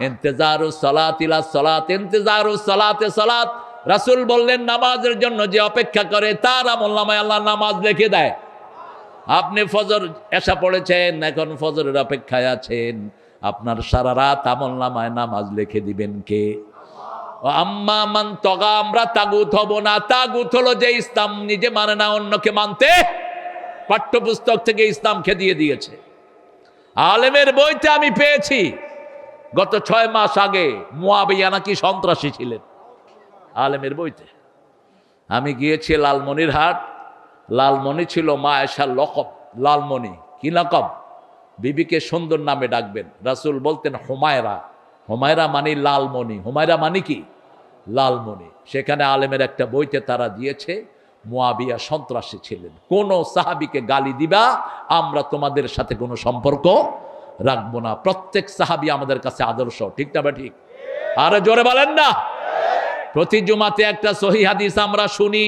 ইন্তেজারুস সালাত ইলা সালাত, ইন্তেজারুস সালাতে সালাত। রাসূল বললেন নামাজের জন্য যে অপেক্ষা করে তার আমলনামায় আল্লাহ নামাজ লিখে দেয়। আপনি ফজর এশা পড়েছেন, এখন ফজরের অপেক্ষায় আছেন, আপনার সারা রাত আমলনামায় নামাজ লিখে দিবেন কে? আম্মা মান তগা, আমরা তাগুত হব না। তাগুত হলো যে ইসলাম নিজে মানে না, অন্যকে মানতে পাঠ্যপুস্তক থেকে ইসলামকে দিয়ে দিয়েছে। আলেমের বইতে আমি পেয়েছি গত 6 মাস আগে মুয়াবিয়া নাকি সন্ত্রাসী ছিলেন, আলেমের বইতে। আমি গিয়েছি লালমনিরহাট, লালমনি ছিল মা আয়েশার লকব, লালমনি কি লকব? বিবিকে সুন্দর নামে ডাকবেন। রাসূল বলতেন হুমায়রা, হুমায়রা মানে লালমনি, হুমায়রা মানে কি? লালমনি। সেখানে আলেমের একটা বইতে তারা দিয়েছে মুয়াবিয়া সন্ত্রাসী ছিলেন, কোন সাহাবীকে গালি দিবা আমরা তোমাদের সাথে কোনো সম্পর্ক রাখবো না। প্রত্যেক সাহাবী আমাদের কাছে আদর্শ, ঠিক না বা ঠিক? আরে জোরে বলেন না। প্রতি জুমাতে একটা সহিহ হাদিস আমরা শুনি,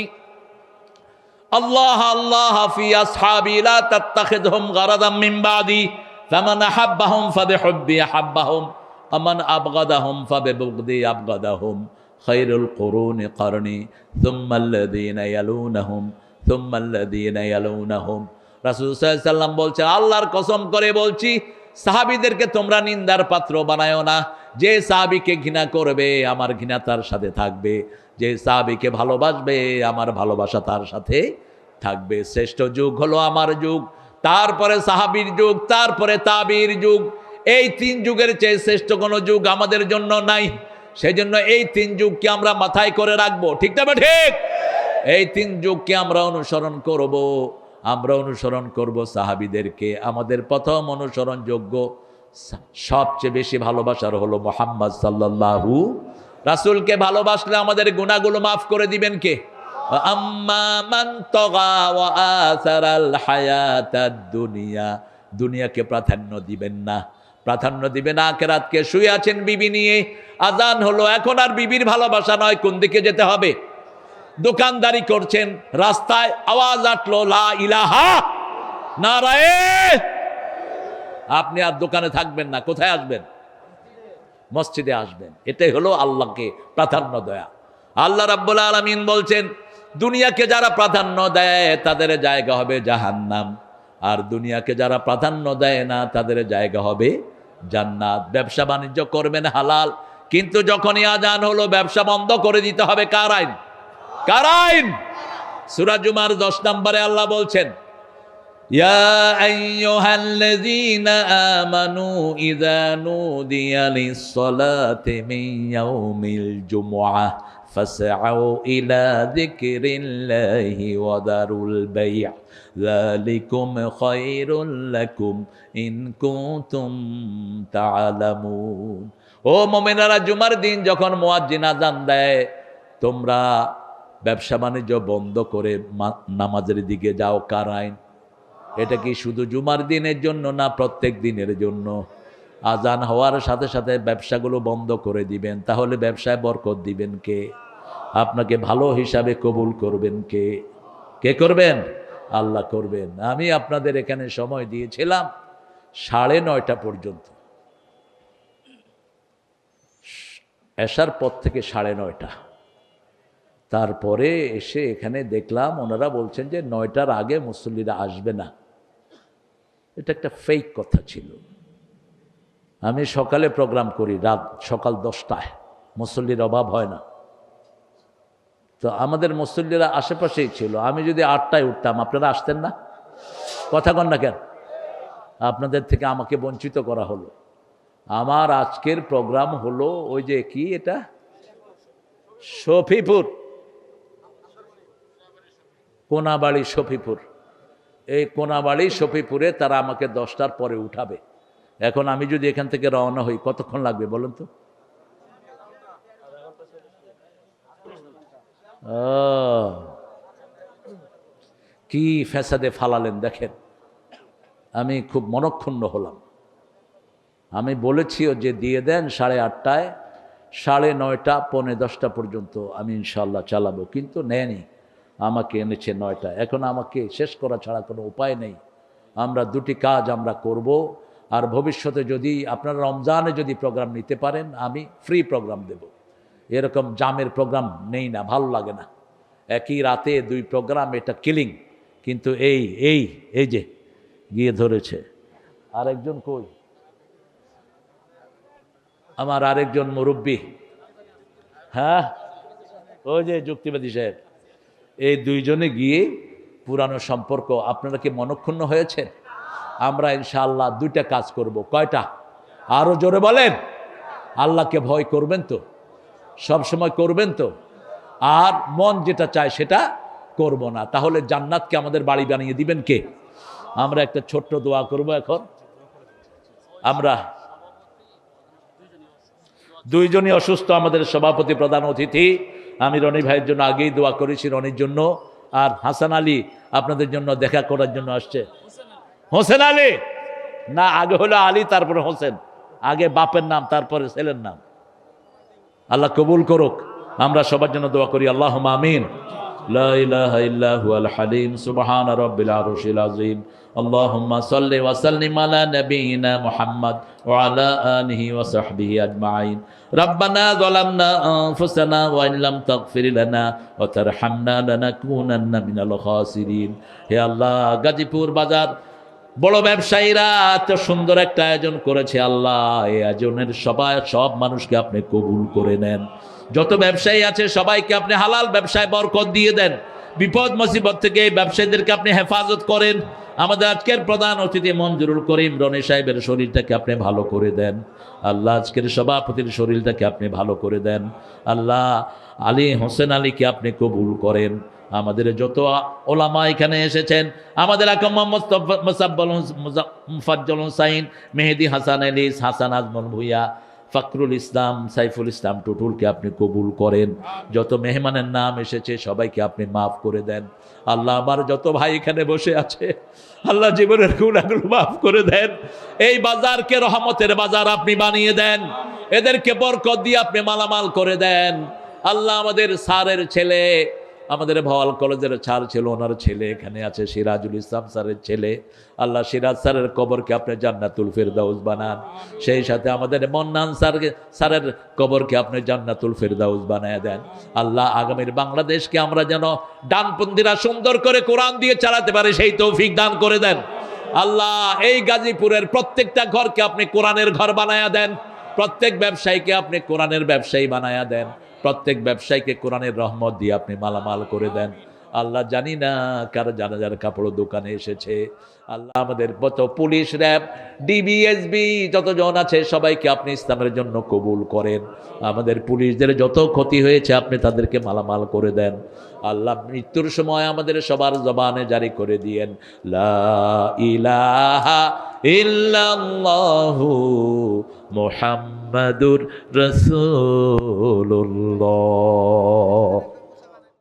আল্লাহ আল্লাহ ফি আসহাবি লা তাত্তাখিযহুম গারাদাম মিন বাদি ফামান আহাব্বাহুম ফাবিহুব্বি আহাব্বাহুম আমান আবগাদাহুম ফাবিবুগদি আবগাদাহুম খায়রুল কুরুনি করনি সুম্মা আল্লাযীনা ইয়ালুনাহুম সুম্মা আল্লাযীনা ইয়ালুনাহুম। রাসূল সাল্লাল্লাহু আলাইহি সাল্লাম বলছেন, আল্লাহর কসম করে বলছি সাহাবীদেরকে তোমরা নিন্দার পাত্র বানায়ো না। যে সাহাবীকে ঘৃণা করবে আমার ঘৃণা তার সাথে থাকবে, যে সাহাবীকে ভালোবাসবে আমার ভালোবাসা তার সাথে থাকবে। শ্রেষ্ঠ যুগ হলো আমার যুগ, তারপরে সাহাবীর যুগ, তারপরে তাবির যুগ। এই 3 যুগের চেয়ে শ্রেষ্ঠ কোনো যুগ আমাদের জন্য নাই। সেই জন্য এই 3 যুগকে আমরা মাথায় করে রাখবো, ঠিক না ঠিক? এই 3 যুগকে আমরা অনুসরণ করব। আমরা অনুসরণ করব সাহাবীদেরকে। আমাদের প্রথম অনুসরণযোগ্য সবচেয়ে বেশি ভালোবাসার হলো মুহাম্মদ সাল্লাল্লাহু। রাসূলকে ভালোবাসলে আমাদের গুনাহগুলো মাফ করে দিবেন কে? আম্মা মান তাগা ওয়া আসারাল হায়াতাদ দুনিয়া, দুনিয়াকে প্রাধান্য দিবেন না, প্রাধান্য দিবেন আখিরাতকে। শুয়ে আছেন বিবি নিয়ে, আজান হলো, এখন আর বিবির ভালোবাসা নয়, কোন দিকে যেতে হবে? দোকানদারি করছেন, রাস্তায় আওয়াজ আটলো লা ইলাহা নারায়ে, আপনি আর দোকানে থাকবেন না, কোথায় আসবেন? মসজিদে আসবেন। এটাই হলো আল্লাহকে প্রাধান্য দেয়া। আল্লাহ রাব্বুল আলামিন বলছেন দুনিয়াকে যারা প্রাধান্য দেয় তাদের জায়গা হবে জাহান্নাম, আর দুনিয়াকে যারা প্রাধান্য দেয় না তাদের জায়গা হবে জান্নাত। ব্যবসা বাণিজ্য করবেন হালাল, কিন্তু যখনই আজান হলো ব্যবসা বন্ধ করে দিতে হবে। কার আইন? কার আইন? সূরা জুমার 10 নম্বরে আল্লাহ বলছেন, ইয়া আইয়ুহাল্লাযীনা আমানু ইযা নুদিয়া লিস-সালাতি মিন ইয়াউমিল জুমআহ ফাসআউ ইলা যিকরিল্লাহি ওয়া দারুল বাই' যালিকুম খায়রুল লাকুম ইন কুনতুম তা'লামুন। ও মুমিনেরা, জুমার দিন যখন মুয়াজ্জিন আযান দেয় তোমরা ব্যবসা বাণিজ্য বন্ধ করে নামাজের দিকে যাও। কার আইন? এটা কি শুধু জুমার দিনের জন্য না প্রত্যেক দিনের জন্য? আজান হওয়ার সাথে সাথে ব্যবসাগুলো বন্ধ করে দিবেন, তাহলে ব্যবসায় বরকত দিবেন কে? আপনাকে ভালো হিসাবে কবুল করবেন কে? কে করবেন? আল্লাহ করবেন। আমি আপনাদের এখানে সময় দিয়েছিলাম 9:30 পর্যন্ত, এশার পর থেকে 9:30। তারপরে এসে এখানে দেখলাম ওনারা বলছেন যে 9টার আগে মুসল্লিরা আসবে না। এটা একটা ফেক কথা ছিল। আমি সকালে প্রোগ্রাম করি, সকাল 10টায়, মুসল্লির অভাব হয় না। তো আমাদের মুসল্লিরা আশেপাশেই ছিল। আমি যদি 8টায় উঠতাম আপনারা আসতেন না? কথা কন না কেন? আপনাদের থেকে আমাকে বঞ্চিত করা হলো। আমার আজকের প্রোগ্রাম হলো ওই যে কি এটা, শফিপুর, কোনাবাড়ি শফিপুর। এই কোনাবাড়ি শফিপুরে তারা আমাকে 10টার পরে উঠাবে। এখন আমি যদি এখান থেকে রওনা হই কতক্ষণ লাগবে বলুন তো? কি ফ্যাসাদে ফালালেন দেখেন। আমি খুব মনক্ষুণ্ণ হলাম। আমি বলেছিও যে দিয়ে দেন 8:30, 9:30, 9:45 পর্যন্ত আমি ইনশাল্লাহ চালাবো, কিন্তু নেয়নি। আমাকে এনেছে 9টায়। এখন আমাকে শেষ করা ছাড়া কোনো উপায় নেই। আমরা 2টি কাজ আমরা করব। আর ভবিষ্যতে যদি আপনারা রমজানে যদি প্রোগ্রাম নিতে পারেন আমি ফ্রি প্রোগ্রাম দেব। এরকম জামের প্রোগ্রাম নেই না, ভালো লাগে না। একই রাতে 2 প্রোগ্রাম, এটা কিলিং। কিন্তু এই যে গিয়ে ধরেছে আরেকজন, কই আমার আরেকজন মুরব্বী, হ্যাঁ ওই যে যুক্তিবাদী সাহেব, এই 2 জনে গিয়ে পুরানো সম্পর্ক আপনারা কি মনক্ষুণ্ণ হয়েছে? আমরা ইনশাআল্লাহ দুইটা কাজ করব। কয়টা? আরো জোরে বলেন। আল্লাহকে ভয় করবেন তো, সব সময় করবেন তো, আর মন যেটা চায় সেটা করব না। তাহলে জান্নাতকে আমাদের বাড়ি বানিয়ে দিবেন কে? আমরা একটা ছোট্ট দোয়া করব। এখন আমরা দুইজনই অসুস্থ, আমাদের সভাপতি প্রধান অতিথি। আমি রনি ভাইয়ের জন্য আগেই দোয়া করেছি, রনির জন্য। আর হাসান আলী আপনাদের জন্য দেখা করার জন্য আসছে। হোসেন আলী না, আগে হলো আলী তারপরে হোসেন, আগে বাপের নাম তারপরে ছেলের নাম। আল্লাহ কবুল করুক। আমরা সবার জন্য দোয়া করি। আল্লাহুম্মা আমিন। লা ইলাহা ইল্লা হুয়াল হালিম সুবহানা রাব্বিল আরশিল আযীম। আল্লাহুম্মা সাল্লি ওয়া সাল্লিম আলা নাবিয়িনা মুহাম্মদ ওয়া আলা আলিহি ওয়া সাহবিহি আজমাইন। রাব্বানা যালামনা আনফুসানা ওয়া ইন লাম তাগফির লানা ওয়া তারহামনা লানাকুনান্না মিনাল খাসিরিন। হে আল্লাহ, গাজীপুর বাজার বড় ব্যবসায়ীরা এত সুন্দর একটা আয়োজন করেছে। আল্লাহ, এই আয়োজনের সব মানুষকে আপনি কবুল করে নেন। যত ব্যবসায়ী আছে সবাইকে আপনি হালাল ব্যবসায় বরকত দিয়ে দেন। বিপদ মুসিবত থেকে এই ব্যবসায়ীদেরকে আপনি হেফাজত করেন। আমাদের আজকের প্রধান অতিথি মঞ্জুরুল করিম রনি সাহেবের শরীরটাকে আপনি ভালো করে দেন। আল্লাহ, আজকের সভাপতির শরীরটাকে আপনি ভালো করে দেন। আল্লাহ, আলী হোসেন আলীকে আপনি কবুল করেন। আমাদের যত ওলামা এখানে এসেছেন, আমাদের আকম মোহাম্মদ মুফাজ্জল হুসাইন, মেহেদি হাসান এলিস, হাসান আজমল ভুইয়া, ফখরুল ইসলাম, সাইফুল ইসলাম টুটুলকে আপনি কবুল করেন। যত মেহমানের নাম এসেছে সবাইকে আপনি মাফ করে দেন। আল্লাহ, আমার যত ভাই এখানে বসে আছে, আল্লাহ জীবনের গুনাহগুলো মাফ করে দেন। এই বাজারকে রহমতের বাজার আপনি বানিয়ে দেন। এদেরকে বরকত দিয়ে আপনি মালামাল করে দেন। আল্লাহ, আমাদের স্যারের ছেলে, আমাদের ভাওয়াল কলেজের স্যার ছিল, ওনার ছেলে এখানে আছে, সিরাজুল ইসলাম স্যারের ছেলে। আল্লাহ, সিরাজ স্যারের কবরকে আপনি জান্নাতুল ফেরদাউস বানান। সেই সাথে আমাদের মন্নান স্যারের কবরকে আপনি জান্নাতুল ফেরদাউস বানায় দেন। আল্লাহ, আগামীর বাংলাদেশকে আমরা যেন ডানপন্থীরা সুন্দর করে কোরআন দিয়ে চালাতে পারে সেই তৌফিক দান করে দেন। আল্লাহ, এই গাজীপুরের প্রত্যেকটা ঘরকে আপনি কোরআনের ঘর বানায়া দেন। প্রত্যেক ব্যবসায়ীকে আপনি কোরআনের ব্যবসায়ী বানায়া দেন। প্রত্যেক ব্যবসায়ীকে কোরআনের রহমত দিয়ে আপনি মালামাল করে দেন। আল্লাহ, জানি না কারা জানাজার কাপড় দোকানে এসেছে। আল্লাহ, আমাদের কত পুলিশ, র্যাব, ডিবিএসবি যতজন আছে সবাইকে আপনি ইসলামের জন্য কবুল করেন। আমাদের পুলিশদের যত ক্ষতি হয়েছে আপনি তাদেরকে মালামাল করে দেন। আল্লাহ, মৃত্যুর সময় আমাদের সবার জবানে জারি করে দিয়েন, লা ইলাহা ইল্লাল্লাহু মুহাম্মাদুর রাসূলুল্লাহ।